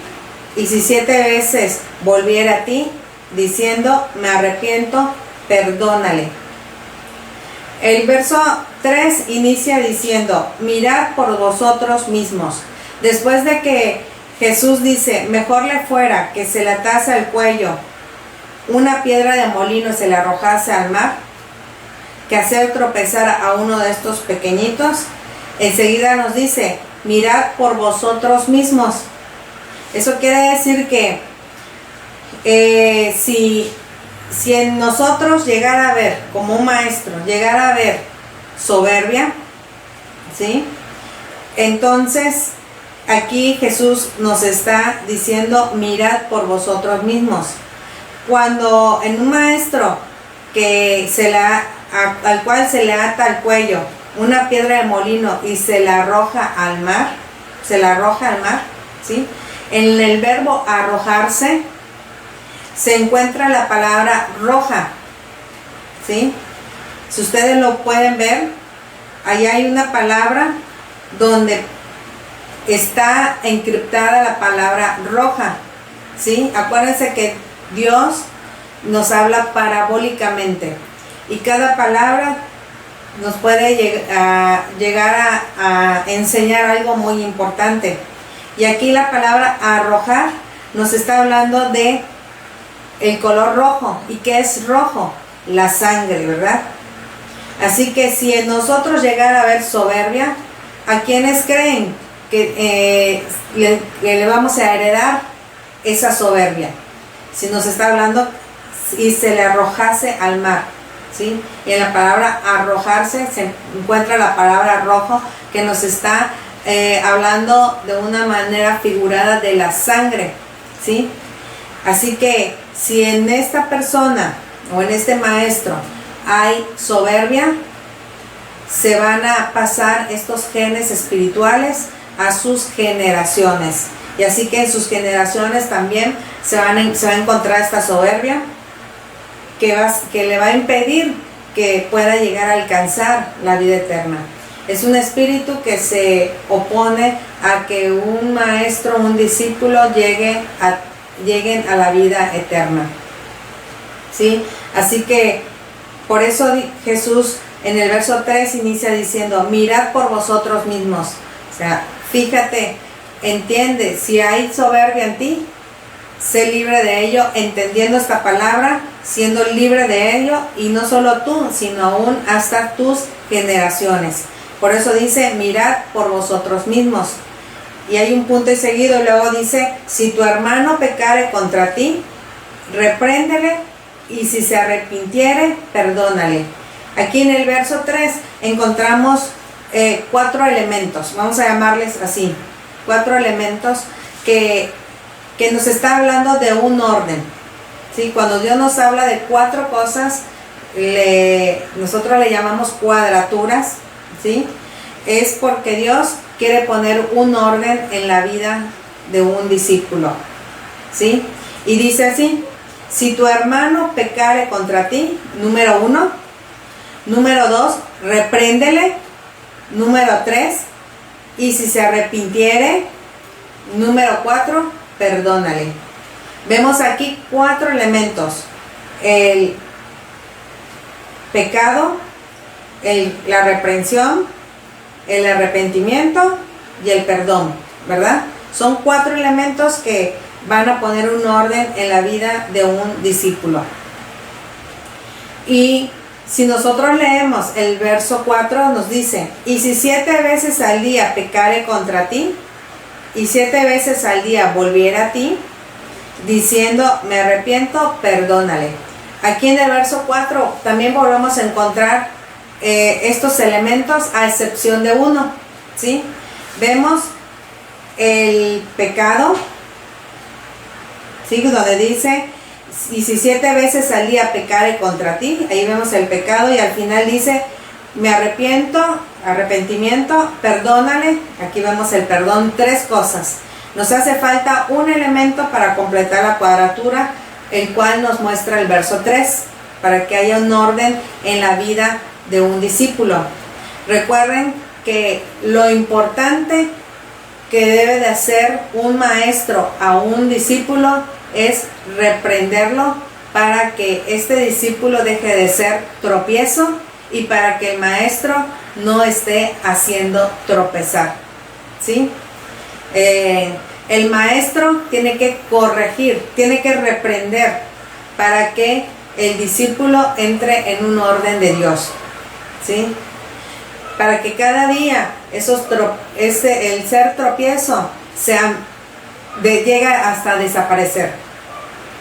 y si 7 veces volviere a ti, diciendo, me arrepiento, perdónale. El verso 3 inicia diciendo, mirad por vosotros mismos. Después de que Jesús dice, mejor le fuera que se le atase al cuello una piedra de molino y se le arrojase al mar, que hacer tropezar a uno de estos pequeñitos, enseguida nos dice, mirad por vosotros mismos. Eso quiere decir que si en nosotros llegara a ver, como un maestro, llegara a ver soberbia, ¿sí? Entonces, aquí Jesús nos está diciendo, mirad por vosotros mismos. Cuando en un maestro que al cual se le ata al cuello una piedra de molino y se la arroja al mar, ¿sí? En el verbo arrojarse se encuentra la palabra roja, ¿sí? Si ustedes lo pueden ver, ahí hay una palabra donde está encriptada la palabra roja, ¿sí? Acuérdense que Dios nos habla parabólicamente y cada palabra nos puede llegar a enseñar algo muy importante. Y aquí la palabra arrojar nos está hablando de el color rojo. ¿Y qué es rojo? La sangre, ¿verdad? Así que si en nosotros llegara a haber soberbia, ¿a quiénes creen que le vamos a heredar esa soberbia? Si nos está hablando y se le arrojase al mar, ¿sí? Y en la palabra arrojarse se encuentra la palabra rojo, que nos está hablando de una manera figurada de la sangre, ¿sí? Así que si en esta persona o en este maestro hay soberbia, se van a pasar estos genes espirituales a sus generaciones. Y así que en sus generaciones también se va a encontrar esta soberbia que le va a impedir que pueda llegar a alcanzar la vida eterna. Es un espíritu que se opone a que un maestro, un discípulo lleguen a la vida eterna, ¿sí? Así que por eso Jesús en el verso 3 inicia diciendo, mirad por vosotros mismos. O sea, fíjate, entiende, si hay soberbia en ti, sé libre de ello, entendiendo esta palabra, siendo libre de ello, y no solo tú, sino aún hasta tus generaciones. Por eso dice, mirad por vosotros mismos. Y hay un punto y seguido, y luego dice, si tu hermano pecare contra ti, repréndele, y si se arrepintiere, perdónale. Aquí en el verso 3 encontramos 4 elementos, vamos a llamarles así, 4 elementos que nos está hablando de un orden, ¿sí? Cuando Dios nos habla de 4 cosas, nosotros le llamamos cuadraturas, ¿sí? Es porque Dios quiere poner un orden en la vida de un discípulo, ¿sí? Y dice así, si tu hermano pecare contra ti, número 1, número 2, repréndele, número 3, y si se arrepintiere, número 4, perdónale. Vemos aquí 4 elementos: el pecado, la reprensión, el arrepentimiento y el perdón, ¿verdad? Son 4 elementos que van a poner un orden en la vida de un discípulo. Y si nosotros leemos el verso 4, nos dice: y si 7 veces al día pecare contra ti, y 7 veces al día volviera a ti, diciendo me arrepiento, perdónale. Aquí en el verso 4 también volvemos a encontrar estos elementos, a excepción de uno, ¿sí? Vemos el pecado, ¿sí? Donde dice: y si 7 veces al día pecare contra ti, ahí vemos el pecado, y al final dice me arrepiento, arrepentimiento, perdónale. Aquí vemos el perdón. 3 cosas. Nos hace falta un elemento para completar la cuadratura, el cual nos muestra el verso 3, para que haya un orden en la vida de un discípulo. Recuerden que lo importante que debe de hacer un maestro a un discípulo es reprenderlo, para que este discípulo deje de ser tropiezo y para que el maestro no esté haciendo tropezar, ¿sí? El maestro tiene que corregir, tiene que reprender para que el discípulo entre en un orden de Dios, ¿sí? Para que cada día el ser tropiezo llega hasta desaparecer.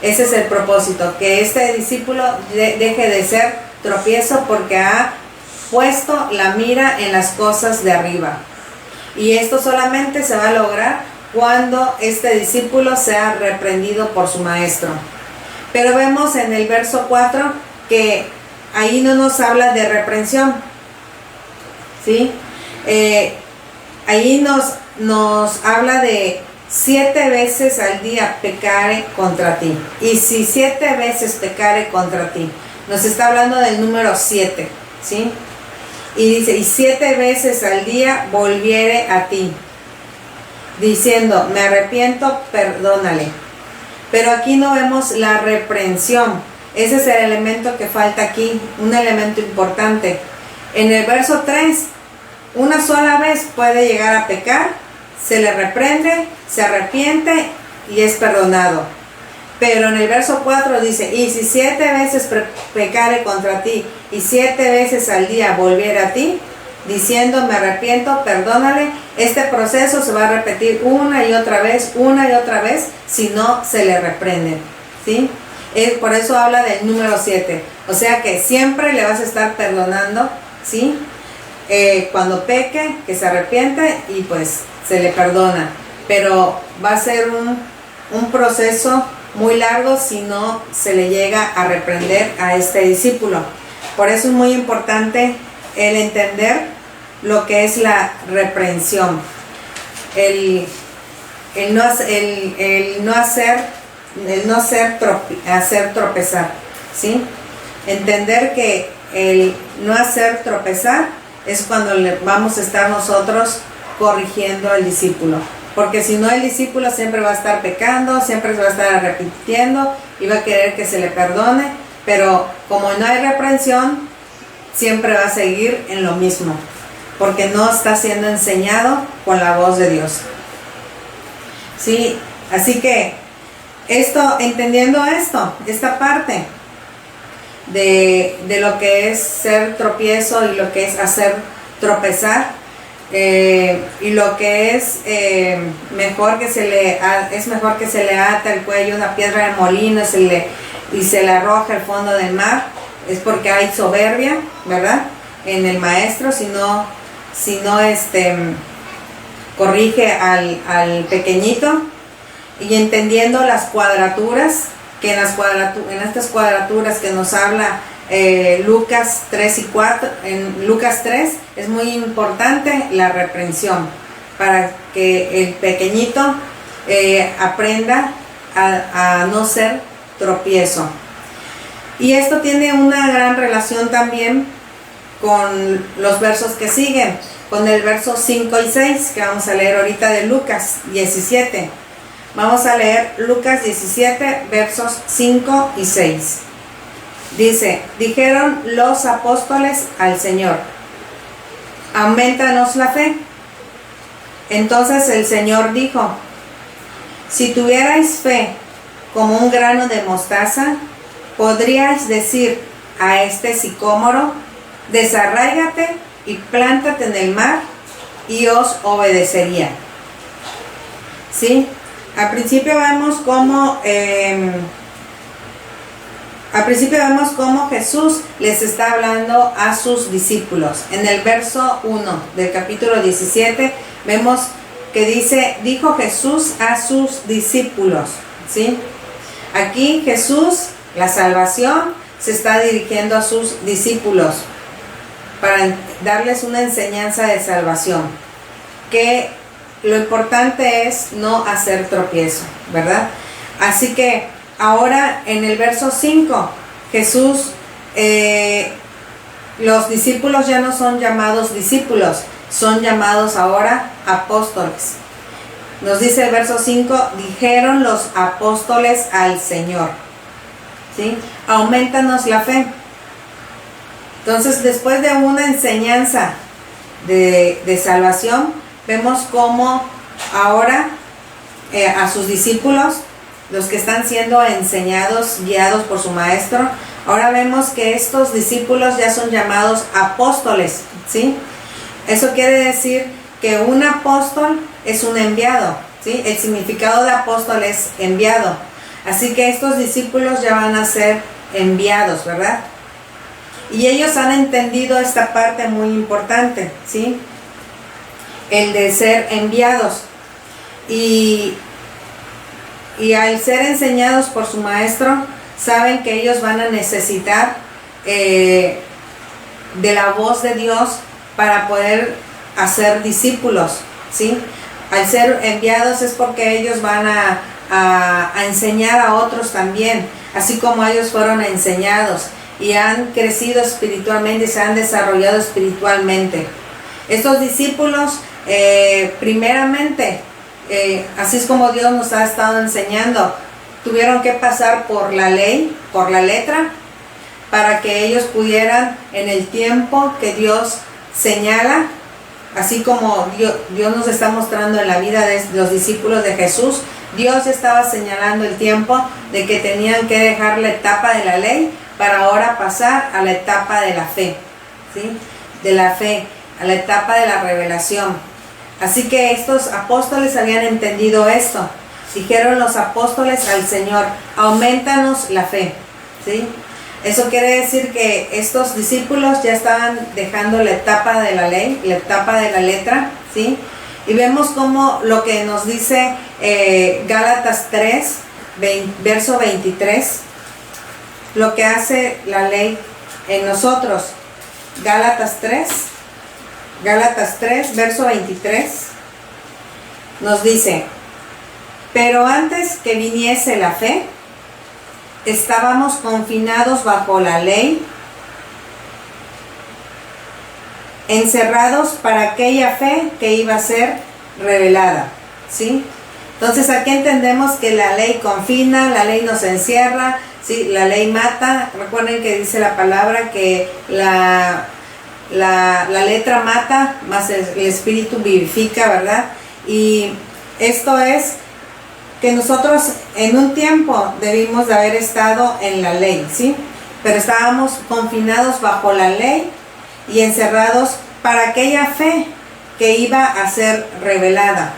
Ese es el propósito, que este discípulo deje de ser tropiezo, porque ha puesto la mira en las cosas de arriba. Y esto solamente se va a lograr cuando este discípulo sea reprendido por su maestro. Pero vemos en el verso 4 que ahí no nos habla de reprensión, ¿sí? Ahí nos habla de 7 veces al día pecare contra ti. Y si 7 veces pecare contra ti, nos está hablando del número 7, ¿sí? Y dice, y 7 veces al día volviere a ti, diciendo me arrepiento, perdónale. Pero aquí no vemos la reprensión. Ese es el elemento que falta aquí, un elemento importante. En el verso 3, una sola vez puede llegar a pecar, se le reprende, se arrepiente y es perdonado. Pero en el verso 4 dice, y si 7 veces pecare contra ti, y 7 veces al día volviera a ti, diciendo me arrepiento, perdónale. Este proceso se va a repetir una y otra vez, si no se le reprende, ¿sí? Por eso habla del número 7. O sea que siempre le vas a estar perdonando, ¿sí? Cuando peque, que se arrepiente y pues se le perdona. Pero va a ser un proceso muy largo si no se le llega a reprender a este discípulo. Por eso es muy importante el entender lo que es la reprensión, el no hacer tropezar, ¿sí? Entender que el no hacer tropezar es cuando le vamos a estar nosotros corrigiendo al discípulo, porque si no, el discípulo siempre va a estar pecando, siempre se va a estar repitiendo y va a querer que se le perdone, pero como no hay reprensión, siempre va a seguir en lo mismo, porque no está siendo enseñado con la voz de Dios, ¿sí? Así que entendiendo esta parte de lo que es ser tropiezo y lo que es hacer tropezar, y lo que es mejor que se le ata el cuello una piedra de molino y se le arroja al fondo del mar, es porque hay soberbia, ¿verdad?, en el maestro, si no corrige al pequeñito. Y entendiendo las cuadraturas, que en estas cuadraturas que nos habla Lucas 3 y 4, en Lucas 3 es muy importante la reprensión, para que el pequeñito aprenda a no ser tropiezo. Y esto tiene una gran relación también con los versos que siguen, con el verso 5 y 6 que vamos a leer ahorita de Lucas 17. Vamos a leer Lucas 17, versos 5 y 6. Dice, dijeron los apóstoles al Señor, aumentanos la fe. Entonces el Señor dijo, Si tuvierais fe como un grano de mostaza, podríais decir a este sicómoro, desarráigate y plántate en el mar, y os obedecería. ¿Sí? Al principio vemos cómo Jesús les está hablando a sus discípulos. En el verso 1 del capítulo 17 vemos que dice, dijo Jesús a sus discípulos. ¿Sí? Aquí Jesús, la salvación, se está dirigiendo a sus discípulos para darles una enseñanza de salvación, que lo importante es no hacer tropiezo, ¿verdad? Así que ahora en el verso 5, Jesús, los discípulos ya no son llamados discípulos, son llamados ahora apóstoles. Nos dice el verso 5, dijeron los apóstoles al Señor, ¿sí? Aumentanos la fe. Entonces, después de una enseñanza de salvación, vemos cómo ahora a sus discípulos, los que están siendo enseñados, guiados por su maestro, ahora vemos que estos discípulos ya son llamados apóstoles, ¿sí? Eso quiere decir que un apóstol es un enviado, ¿sí? El significado de apóstol es enviado. Así que estos discípulos ya van a ser enviados, ¿verdad? Y ellos han entendido esta parte muy importante, ¿sí? El de ser enviados. Y al ser enseñados por su maestro, saben que ellos van a necesitar de la voz de Dios para poder hacer discípulos, ¿sí? Al ser enviados es porque ellos van a enseñar a otros también, así como ellos fueron enseñados y han crecido espiritualmente y se han desarrollado espiritualmente. Estos discípulos, primeramente, así es como Dios nos ha estado enseñando, tuvieron que pasar por la ley, por la letra, para que ellos pudieran, en el tiempo que Dios señala, así como Dios nos está mostrando en la vida de los discípulos de Jesús, Dios estaba señalando el tiempo de que tenían que dejar la etapa de la ley para ahora pasar a la etapa de la fe, ¿sí? De la fe, a la etapa de la revelación. Así que estos apóstoles habían entendido esto. Dijeron los apóstoles al Señor, aumentanos la fe, ¿sí? Eso quiere decir que estos discípulos ya estaban dejando la etapa de la ley, la etapa de la letra, ¿sí? Y vemos como lo que nos dice Gálatas 3, verso 23, lo que hace la ley en nosotros. Gálatas 3, verso 23, nos dice, pero antes que viniese la fe, estábamos confinados bajo la ley, encerrados para aquella fe que iba a ser revelada, ¿sí? Entonces aquí entendemos que la ley confina, la ley nos encierra, ¿sí? La ley mata. Recuerden que dice la palabra que la letra mata, más el espíritu vivifica, ¿verdad? Y esto es que nosotros en un tiempo debimos de haber estado en la ley, ¿sí? Pero estábamos confinados bajo la ley y encerrados para aquella fe que iba a ser revelada.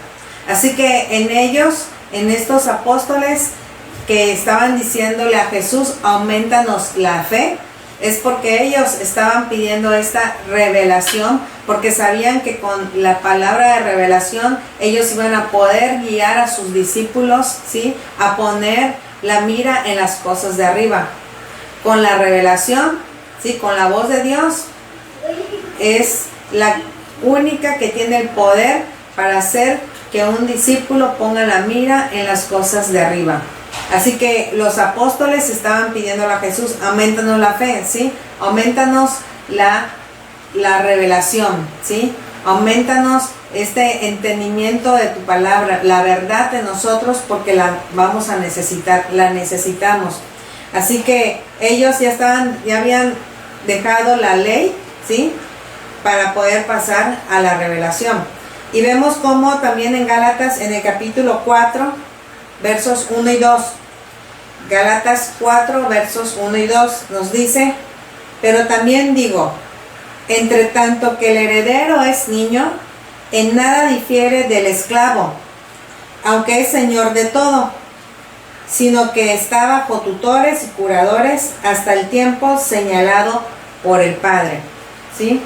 Así que en ellos, en estos apóstoles que estaban diciéndole a Jesús, aumentanos la fe, es porque ellos estaban pidiendo esta revelación, porque sabían que con la palabra de revelación ellos iban a poder guiar a sus discípulos, ¿sí? A poner la mira en las cosas de arriba. Con la revelación, ¿sí? Con la voz de Dios, es la única que tiene el poder para hacer que un discípulo ponga la mira en las cosas de arriba. Así que los apóstoles estaban pidiéndole a Jesús, aumentanos la fe, ¿sí? Aumentanos la revelación, ¿sí? Aumentanos este entendimiento de tu palabra, la verdad de nosotros, porque la vamos a necesitar, la necesitamos. Así que ellos ya habían dejado la ley, ¿sí? Para poder pasar a la revelación. Y vemos cómo también en Gálatas, en el capítulo 4, versos 1 y 2. Gálatas 4, versos 1 y 2 nos dice: pero también digo, entre tanto que el heredero es niño, en nada difiere del esclavo, aunque es señor de todo, sino que está bajo tutores y curadores hasta el tiempo señalado por el Padre. ¿Sí?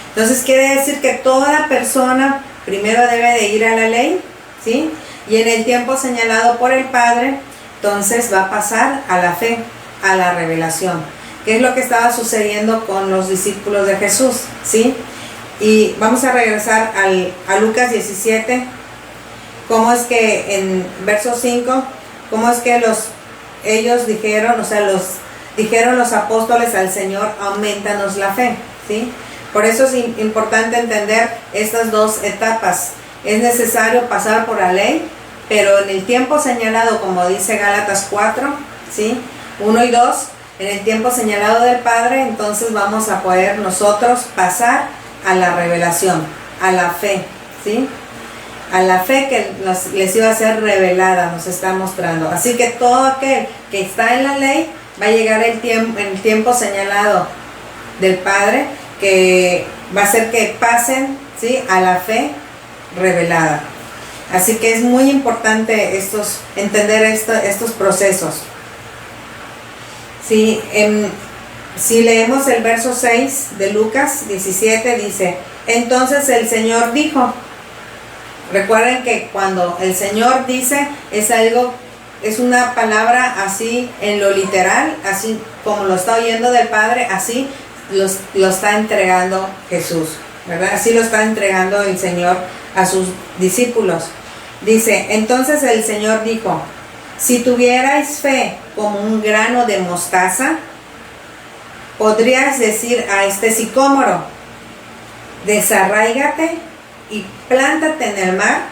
Entonces quiere decir que toda persona primero debe de ir a la ley, ¿sí? Y en el tiempo señalado por el Padre, entonces va a pasar a la fe, a la revelación. ¿Qué es lo que estaba sucediendo con los discípulos de Jesús? ¿Sí? Y vamos a regresar a Lucas 17. Cómo es que en verso 5, cómo es que ellos dijeron, dijeron los apóstoles al Señor: aumentanos la fe, ¿sí? Por eso es importante entender estas dos etapas. Es necesario pasar por la ley, pero en el tiempo señalado, como dice Gálatas 4, ¿sí? 1 y 2, en el tiempo señalado del Padre, entonces vamos a poder nosotros pasar a la revelación, a la fe, ¿sí? A la fe que les iba a ser revelada, nos está mostrando. Así que todo aquel que está en la ley va a llegar en el tiempo señalado del Padre, que va a hacer que pasen, ¿sí?, a la fe revelada. Así que es muy importante entender estos procesos. ¿Sí? Si leemos el verso 6 de Lucas 17, dice: entonces el Señor dijo. Recuerden que cuando el Señor dice, es una palabra así en lo literal, así como lo está oyendo del Padre, así lo está entregando Jesús, ¿verdad? Así lo está entregando el Señor a sus discípulos. Dice: entonces el Señor dijo, si tuvierais fe como un grano de mostaza, podrías decir a este sicómoro: desarráigate y plántate en el mar,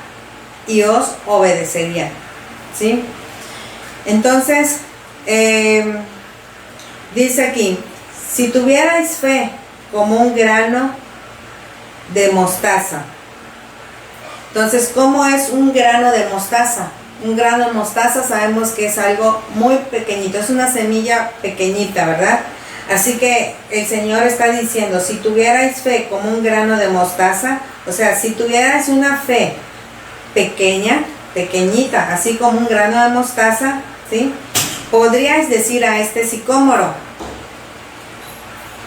y os obedecería. ¿Sí? Entonces, dice aquí: si tuvierais fe como un grano de mostaza. Entonces, ¿cómo es un grano de mostaza? Un grano de mostaza sabemos que es algo muy pequeñito, es una semilla pequeñita, ¿verdad? Así que el Señor está diciendo: si tuvierais fe como un grano de mostaza, o sea, si tuvierais una fe pequeñita, así como un grano de mostaza, ¿sí?, podríais decir a este sicómoro,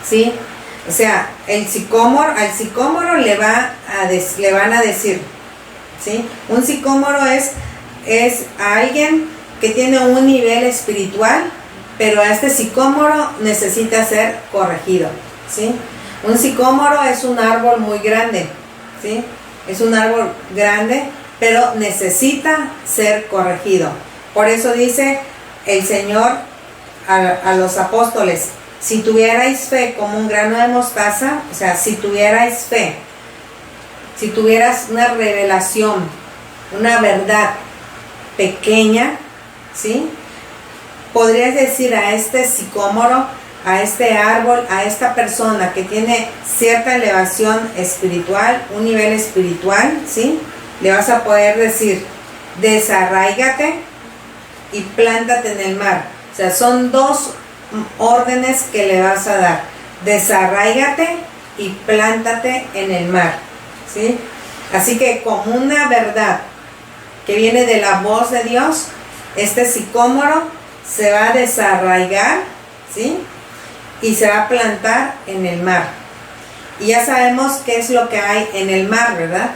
¿sí? O sea, al sicómoro le van a decir, ¿sí? Un sicómoro es alguien que tiene un nivel espiritual, pero este sicómoro necesita ser corregido, ¿sí? Un sicómoro es un árbol muy grande, ¿sí? Es un árbol grande, pero necesita ser corregido. Por eso dice el Señor a los apóstoles: si tuvierais fe como un grano de mostaza, o sea, si tuvierais fe, si tuvieras una revelación, una verdad pequeña, ¿sí?, podrías decir a este sicómoro, a este árbol, a esta persona que tiene cierta elevación espiritual, un nivel espiritual, ¿sí?, le vas a poder decir: desarráigate y plántate en el mar. O sea, son dos órdenes que le vas a dar: desarráigate y plántate en el mar, ¿sí? Así que como una verdad que viene de la voz de Dios, este sicómoro se va a desarraigar, ¿sí?, y se va a plantar en el mar. Y ya sabemos qué es lo que hay en el mar, ¿verdad?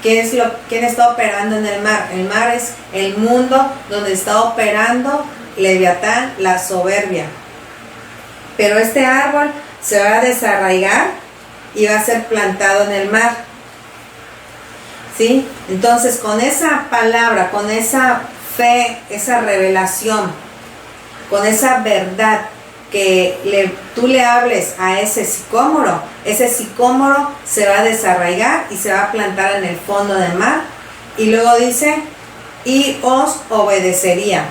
¿Quién está operando en el mar? El mar es el mundo donde está operando Leviatán, la soberbia. Pero este árbol se va a desarraigar y va a ser plantado en el mar, ¿sí? Entonces, con esa palabra, con esa fe, esa revelación, con esa verdad que tú le hables a ese sicómoro se va a desarraigar y se va a plantar en el fondo del mar. Y luego dice: y os obedecería.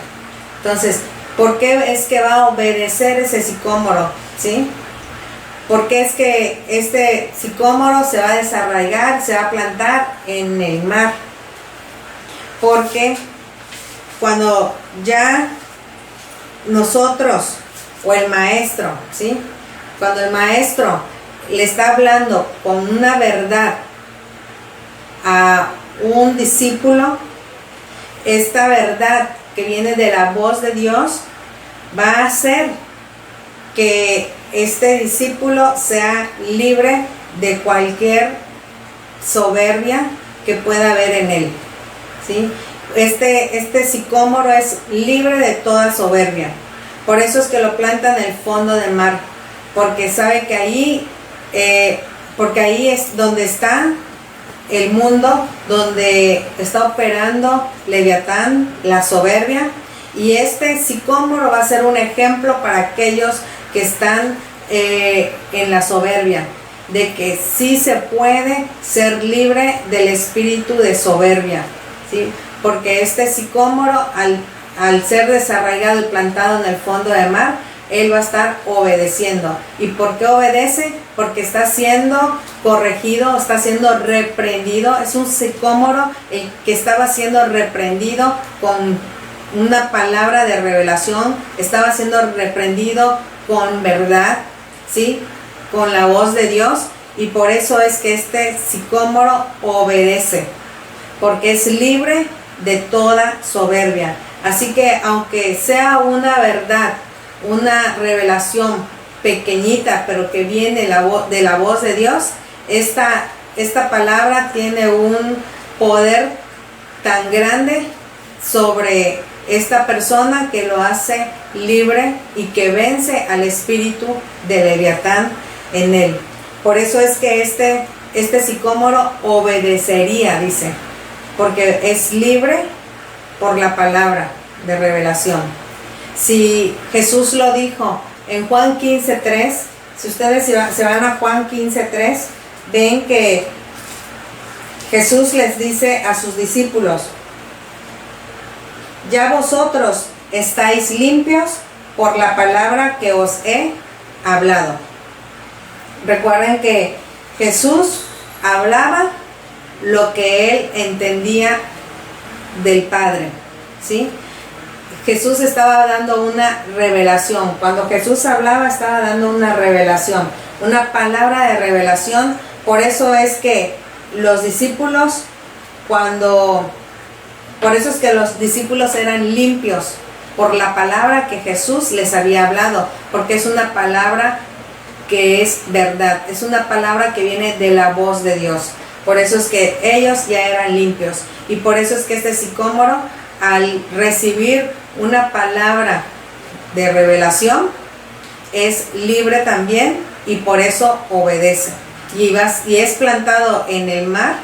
Entonces, ¿por qué es que va a obedecer ese sicómoro? ¿Sí? ¿Por qué es que este sicómoro se va a desarraigar, se va a plantar en el mar? Porque cuando ya nosotros o el maestro, ¿sí? Cuando el maestro le está hablando con una verdad a un discípulo, esta verdad que viene de la voz de Dios va a hacer que este discípulo sea libre de cualquier soberbia que pueda haber en él, ¿sí? Este sicómoro es libre de toda soberbia. Por eso es que lo planta en el fondo del mar, porque sabe que ahí es donde está el mundo, donde está operando Leviatán, la soberbia, y este sicómoro va a ser un ejemplo para aquellos que están en la soberbia, de que sí se puede ser libre del espíritu de soberbia, ¿sí? Porque este sicómoro, al ser desarraigado y plantado en el fondo del mar, él va a estar obedeciendo. ¿Y por qué obedece? Porque está siendo corregido, está siendo reprendido. Es un sicómoro el que estaba siendo reprendido con una palabra de revelación, estaba siendo reprendido con verdad, ¿sí? Con la voz de Dios, y por eso es que este sicómoro obedece, porque es libre de toda soberbia. Así que aunque sea una verdad, una revelación pequeñita, pero que viene de la voz de Dios, esta palabra tiene un poder tan grande sobre esta persona que lo hace libre y que vence al espíritu de Leviatán en él. Por eso es que este sicómoro obedecería, dice, porque es libre por la palabra de revelación. Si Jesús lo dijo en Juan 15:3, si ustedes se van a Juan 15:3, ven que Jesús les dice a sus discípulos: ya vosotros estáis limpios por la palabra que os he hablado. Recuerden que Jesús hablaba lo que él entendía del Padre, ¿sí? Jesús estaba dando una revelación. Cuando Jesús hablaba, estaba dando una revelación, una palabra de revelación. Por eso es que los discípulos, por eso es que los discípulos eran limpios por la palabra que Jesús les había hablado, porque es una palabra que es verdad, es una palabra que viene de la voz de Dios. Por eso es que ellos ya eran limpios, y por eso es que este sicómoro, al recibir una palabra de revelación, es libre también, y por eso obedece. Y es plantado en el mar,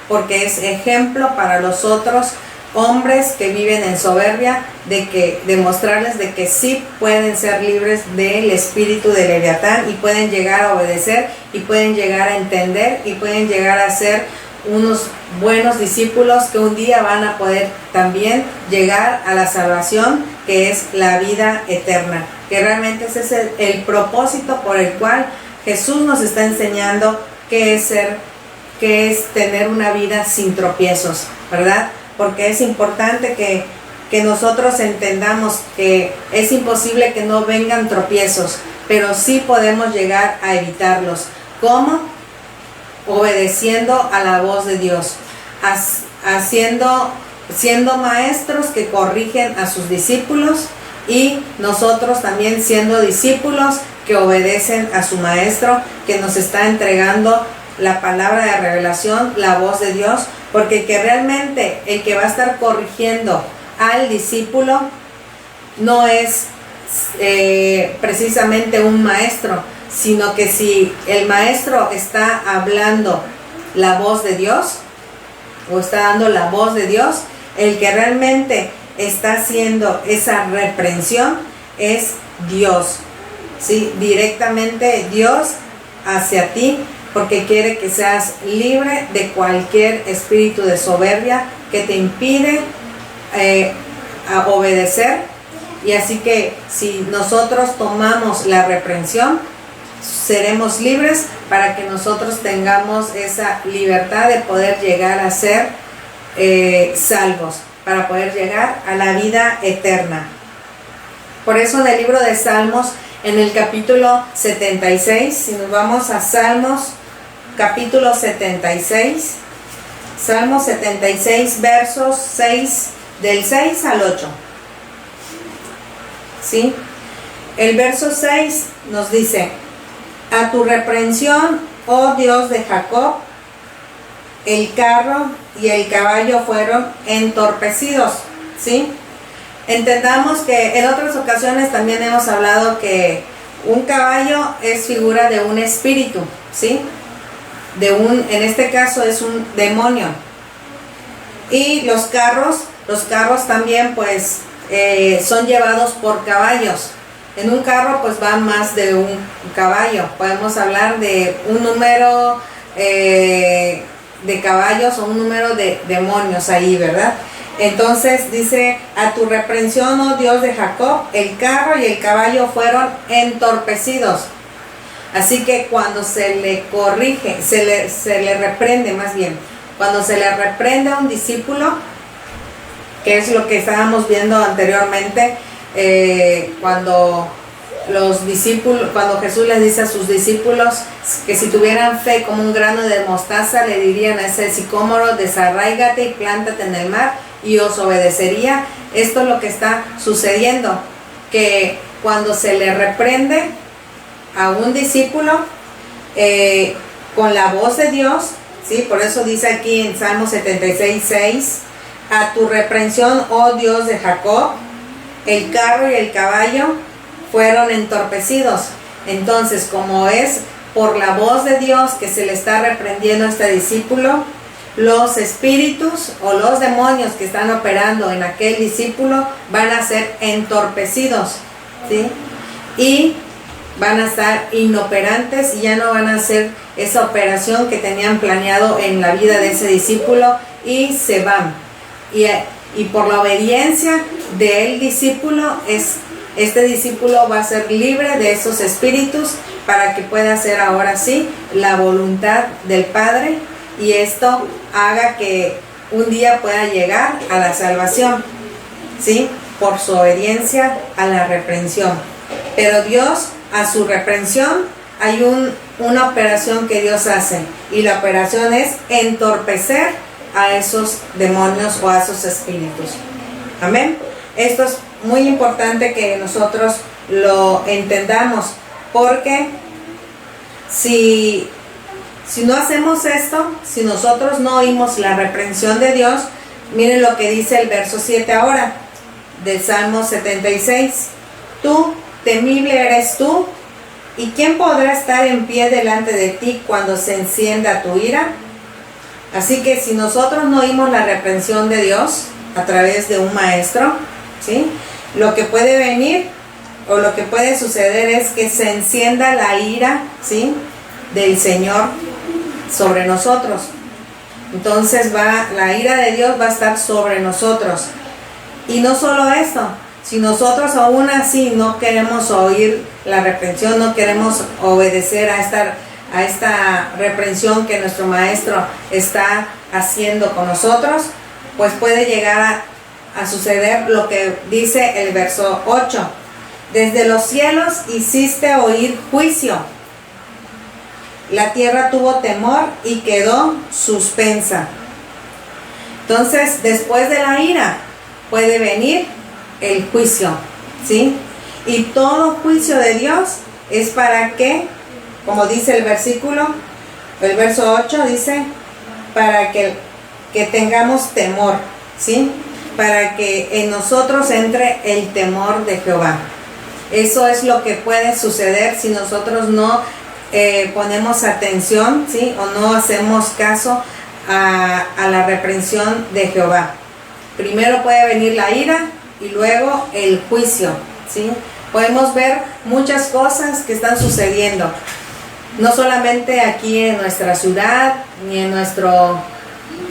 porque es ejemplo para los otros hombres que viven en soberbia, de mostrarles de que sí pueden ser libres del espíritu de Leviatán, y pueden llegar a obedecer, y pueden llegar a entender, y pueden llegar a ser unos buenos discípulos que un día van a poder también llegar a la salvación, que es la vida eterna, que realmente ese es el propósito por el cual Jesús nos está enseñando qué es tener una vida sin tropiezos, ¿verdad? Porque es importante que nosotros entendamos que es imposible que no vengan tropiezos, pero sí podemos llegar a evitarlos. ¿Cómo? Obedeciendo a la voz de Dios, siendo maestros que corrigen a sus discípulos, y nosotros también siendo discípulos que obedecen a su maestro, que nos está entregando la palabra de revelación, la voz de Dios, porque que realmente el que va a estar corrigiendo al discípulo no es precisamente un maestro, sino que si el maestro está hablando la voz de Dios, o está dando la voz de Dios, el que realmente está haciendo esa reprensión es Dios, ¿sí? Directamente Dios hacia ti, porque quiere que seas libre de cualquier espíritu de soberbia que te impide a obedecer. Y así que si nosotros tomamos la reprensión, seremos libres para que nosotros tengamos esa libertad de poder llegar a ser salvos, para poder llegar a la vida eterna. Por eso en el libro de Salmos, en el capítulo 76, si nos vamos a Salmos, capítulo 76, Salmos 76, versos 6, del 6 al 8. ¿Sí? El verso 6 nos dice: a tu reprensión, oh Dios de Jacob, el carro y el caballo fueron entorpecidos. ¿Sí? Entendamos que en otras ocasiones también hemos hablado que un caballo es figura de un espíritu, ¿sí? En este caso es un demonio. Y los carros también pues son llevados por caballos. En un carro pues va más de un caballo. Podemos hablar de un número de caballos o un número de demonios ahí, ¿verdad? Entonces dice: a tu reprensión, oh Dios de Jacob, el carro y el caballo fueron entorpecidos. Así que cuando se le corrige, se le reprende más bien, cuando se le reprende a un discípulo, que es lo que estábamos viendo anteriormente, cuando Jesús les dice a sus discípulos que si tuvieran fe como un grano de mostaza, le dirían a ese sicómoro: desarráigate y plántate en el mar, y os obedecería. Esto es lo que está sucediendo, que cuando se le reprende a un discípulo con la voz de Dios, ¿sí? Por eso dice aquí en Salmo 76, 6: a tu reprensión, oh Dios de Jacob, el carro y el caballo fueron entorpecidos. Entonces, como es por la voz de Dios que se le está reprendiendo a este discípulo, los espíritus o los demonios que están operando en aquel discípulo van a ser entorpecidos, ¿sí? Y van a estar inoperantes y ya no van a hacer esa operación que tenían planeado en la vida de ese discípulo, y se van. Y por la obediencia del discípulo, este discípulo va a ser libre de esos espíritus para que pueda hacer ahora sí la voluntad del Padre, y esto haga que un día pueda llegar a la salvación, ¿sí? Por su obediencia a la reprensión. Pero Dios, a su reprensión, hay una operación que Dios hace, y la operación es entorpecer a esos demonios o a esos espíritus. Amén. Esto es muy importante que nosotros lo entendamos, porque si no hacemos esto, si nosotros no oímos la reprensión de Dios, miren lo que dice el verso 7 ahora, del Salmo 76. Tú, temible eres tú, ¿y quién podrá estar en pie delante de ti cuando se encienda tu ira? Así que si nosotros no oímos la reprensión de Dios a través de un maestro, ¿sí? Lo que puede venir o lo que puede suceder es que se encienda la ira, ¿sí?, del Señor sobre nosotros. Entonces la ira de Dios va a estar sobre nosotros. Y no solo esto, si nosotros aún así no queremos oír la reprensión, no queremos obedecer a esta reprensión que nuestro maestro está haciendo con nosotros, pues puede llegar a suceder lo que dice el verso 8: desde los cielos hiciste oír juicio, la tierra tuvo temor y quedó suspensa. Entonces, después de la ira puede venir el juicio, ¿sí? Y todo juicio de Dios es para que, como dice el verso 8 dice, para que tengamos temor, ¿sí? Para que en nosotros entre el temor de Jehová. Eso es lo que puede suceder si nosotros no ponemos atención, ¿sí?, o no hacemos caso a la reprensión de Jehová. Primero puede venir la ira y luego el juicio, ¿sí? Podemos ver muchas cosas que están sucediendo, no solamente aquí en nuestra ciudad, ni en nuestro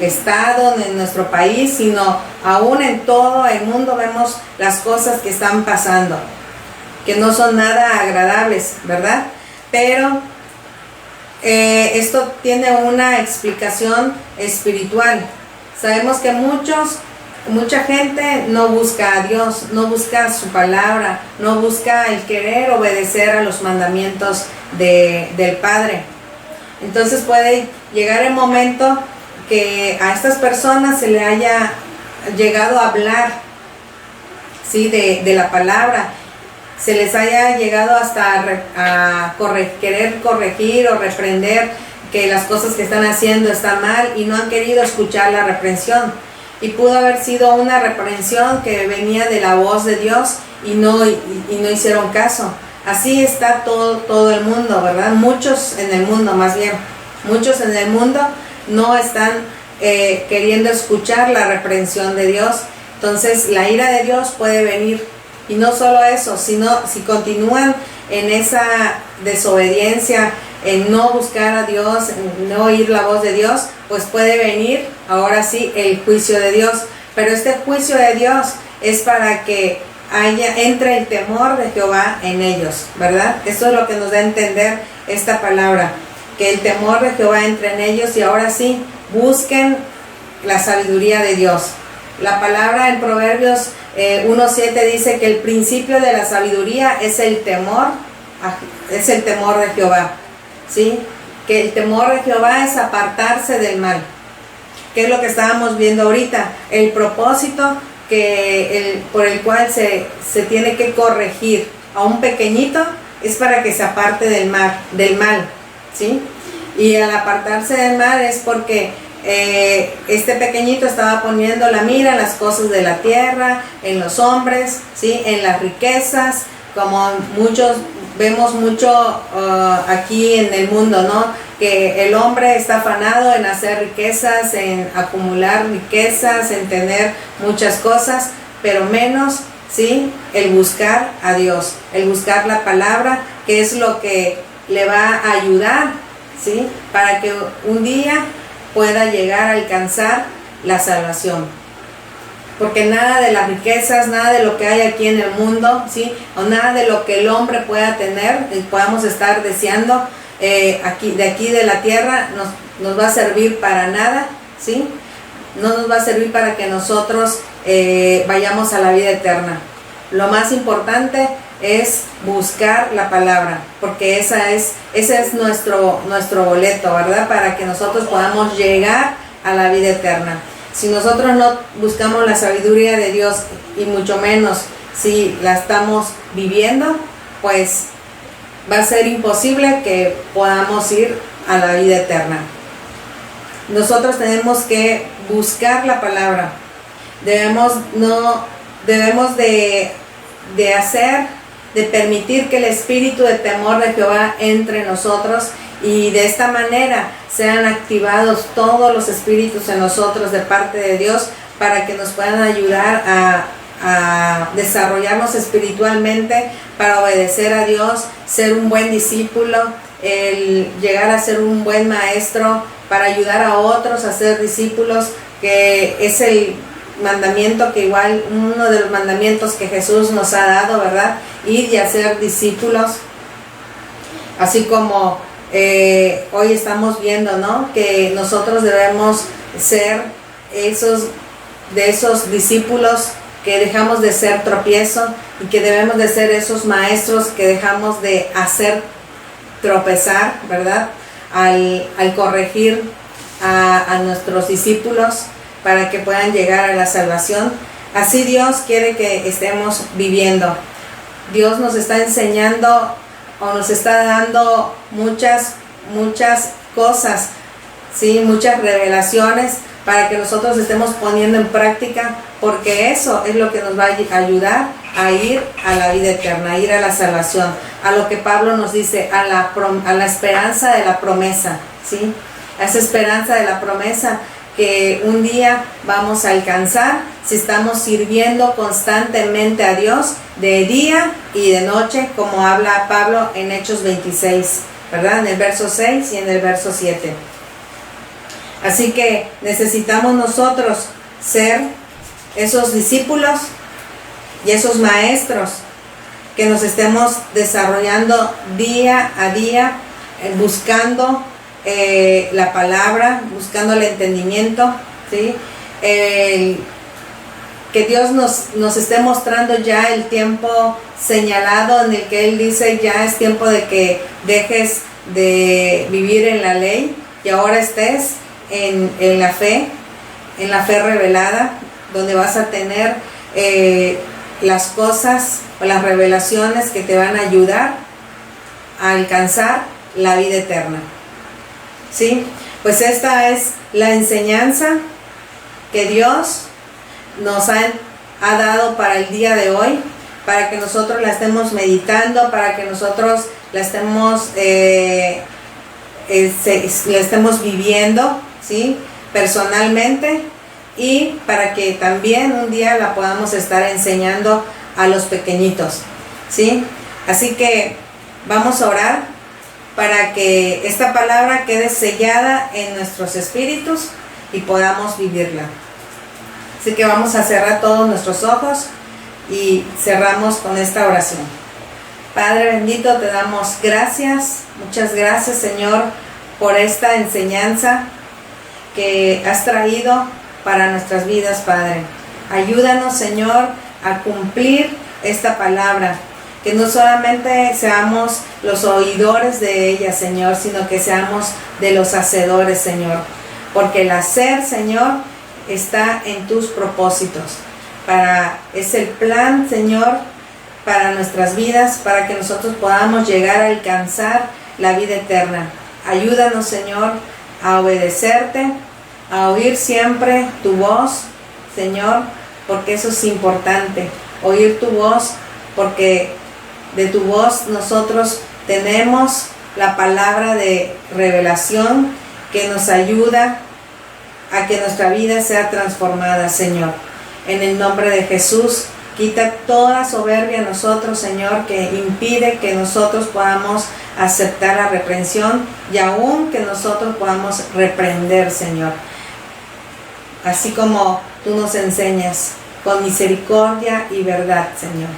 estado, ni en nuestro país, sino aún en todo el mundo vemos las cosas que están pasando, que no son nada agradables, ¿verdad? Pero esto tiene una explicación espiritual. Sabemos que muchos mucha gente no busca a Dios, no busca su palabra, no busca el querer obedecer a los mandamientos del Padre. Entonces puede llegar el momento que a estas personas se le haya llegado a hablar, ¿sí?, de la palabra, se les haya llegado hasta a querer corregir o reprender que las cosas que están haciendo están mal y no han querido escuchar la reprensión. Y pudo haber sido una reprensión que venía de la voz de Dios y no hicieron caso. Así está todo el mundo, ¿verdad? Muchos en el mundo, más bien, muchos en el mundo no están queriendo escuchar la reprensión de Dios. Entonces la ira de Dios puede venir. Y no solo eso, sino si continúan en esa desobediencia, en no buscar a Dios, en no oír la voz de Dios, pues puede venir ahora sí el juicio de Dios. Pero este juicio de Dios es para que entre el temor de Jehová en ellos, ¿verdad? Eso es lo que nos da a entender esta palabra, que el temor de Jehová entre en ellos y ahora sí busquen la sabiduría de Dios. La palabra en Proverbios 1:7 dice que el principio de la sabiduría es el temor de Jehová, ¿sí? Que el temor de Jehová es apartarse del mal. ¿Qué es lo que estábamos viendo ahorita? El propósito por el cual se tiene que corregir a un pequeñito es para que se aparte del mal, ¿sí? Y al apartarse del mal es porque este pequeñito estaba poniendo la mira en las cosas de la tierra, en los hombres, ¿sí?, en las riquezas, como vemos mucho aquí en el mundo, ¿no? Que el hombre está afanado en hacer riquezas, en acumular riquezas, en tener muchas cosas, pero menos, ¿sí?, el buscar a Dios, el buscar la palabra, que es lo que le va a ayudar, ¿sí?, para que un día pueda llegar a alcanzar la salvación. Porque nada de las riquezas, nada de lo que hay aquí en el mundo, ¿sí?, o nada de lo que el hombre pueda tener y podamos estar deseando de aquí de la tierra nos va a servir para nada, ¿sí? No nos va a servir para que nosotros vayamos a la vida eterna. Lo más importante es buscar la palabra, porque ese es nuestro boleto, ¿verdad? Para que nosotros podamos llegar a la vida eterna. Si nosotros no buscamos la sabiduría de Dios, y mucho menos si la estamos viviendo, pues va a ser imposible que podamos ir a la vida eterna. Nosotros tenemos que buscar la palabra. Debemos de permitir que el espíritu de temor de Jehová entre en nosotros y de esta manera sean activados todos los espíritus en nosotros de parte de Dios para que nos puedan ayudar a desarrollarnos espiritualmente para obedecer a Dios, ser un buen discípulo, el llegar a ser un buen maestro para ayudar a otros a ser discípulos, que es el mandamiento que igual, uno de los mandamientos que Jesús nos ha dado, ¿verdad? Ir y hacer discípulos, así como hoy estamos viendo, ¿no?, que nosotros debemos ser de esos discípulos que dejamos de ser tropiezo y que debemos de ser esos maestros que dejamos de hacer tropezar, ¿verdad?, al corregir a nuestros discípulos para que puedan llegar a la salvación. Así Dios quiere que estemos viviendo. Dios nos está enseñando o nos está dando muchas cosas, ¿sí?, muchas revelaciones para que nosotros estemos poniendo en práctica, porque eso es lo que nos va a ayudar a ir a la vida eterna, a ir a la salvación, a lo que Pablo nos dice, a la esperanza de la promesa, ¿sí?, a esa esperanza de la promesa que un día vamos a alcanzar si estamos sirviendo constantemente a Dios de día y de noche, como habla Pablo en Hechos 26, ¿verdad?, en el verso 6 y en el verso 7. Así que necesitamos nosotros ser esos discípulos y esos maestros que nos estemos desarrollando día a día, buscando la palabra, buscando el entendimiento, ¿sí?, que Dios nos esté mostrando ya el tiempo señalado en el que Él dice ya es tiempo de que dejes de vivir en la ley y ahora estés en la fe revelada, donde vas a tener las cosas o las revelaciones que te van a ayudar a alcanzar la vida eterna. ¿Sí? Pues esta es la enseñanza que Dios nos ha dado para el día de hoy, para que nosotros la estemos meditando, para que nosotros la estemos viviendo, ¿sí? Personalmente, y para que también un día la podamos estar enseñando a los pequeñitos, ¿sí? Así que vamos a orar para que esta palabra quede sellada en nuestros espíritus y podamos vivirla. Así que vamos a cerrar todos nuestros ojos y cerramos con esta oración. Padre bendito, te damos gracias, muchas gracias, Señor, por esta enseñanza que has traído para nuestras vidas, Padre. Ayúdanos, Señor, a cumplir esta palabra, que no solamente seamos los oidores de ella, Señor, sino que seamos de los hacedores, Señor, porque el hacer, Señor, está en tus propósitos. Es el plan, Señor, para nuestras vidas, para que nosotros podamos llegar a alcanzar la vida eterna. Ayúdanos, Señor, a obedecerte, a oír siempre tu voz, Señor, porque eso es importante, oír tu voz, porque de tu voz nosotros tenemos la palabra de revelación que nos ayuda a que nuestra vida sea transformada, Señor. En el nombre de Jesús, quita toda soberbia en nosotros, Señor, que impide que nosotros podamos aceptar la reprensión y aún que nosotros podamos reprender, Señor. Así como tú nos enseñas, con misericordia y verdad, Señor,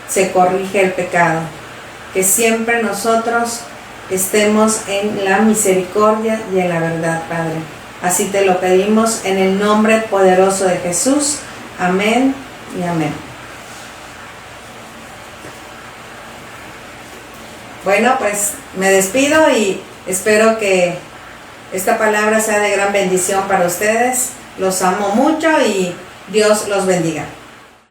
se corrige el pecado. Que siempre nosotros estemos en la misericordia y en la verdad, Padre. Así te lo pedimos en el nombre poderoso de Jesús. Amén y amén. Bueno, pues me despido y espero que esta palabra sea de gran bendición para ustedes. Los amo mucho y Dios los bendiga.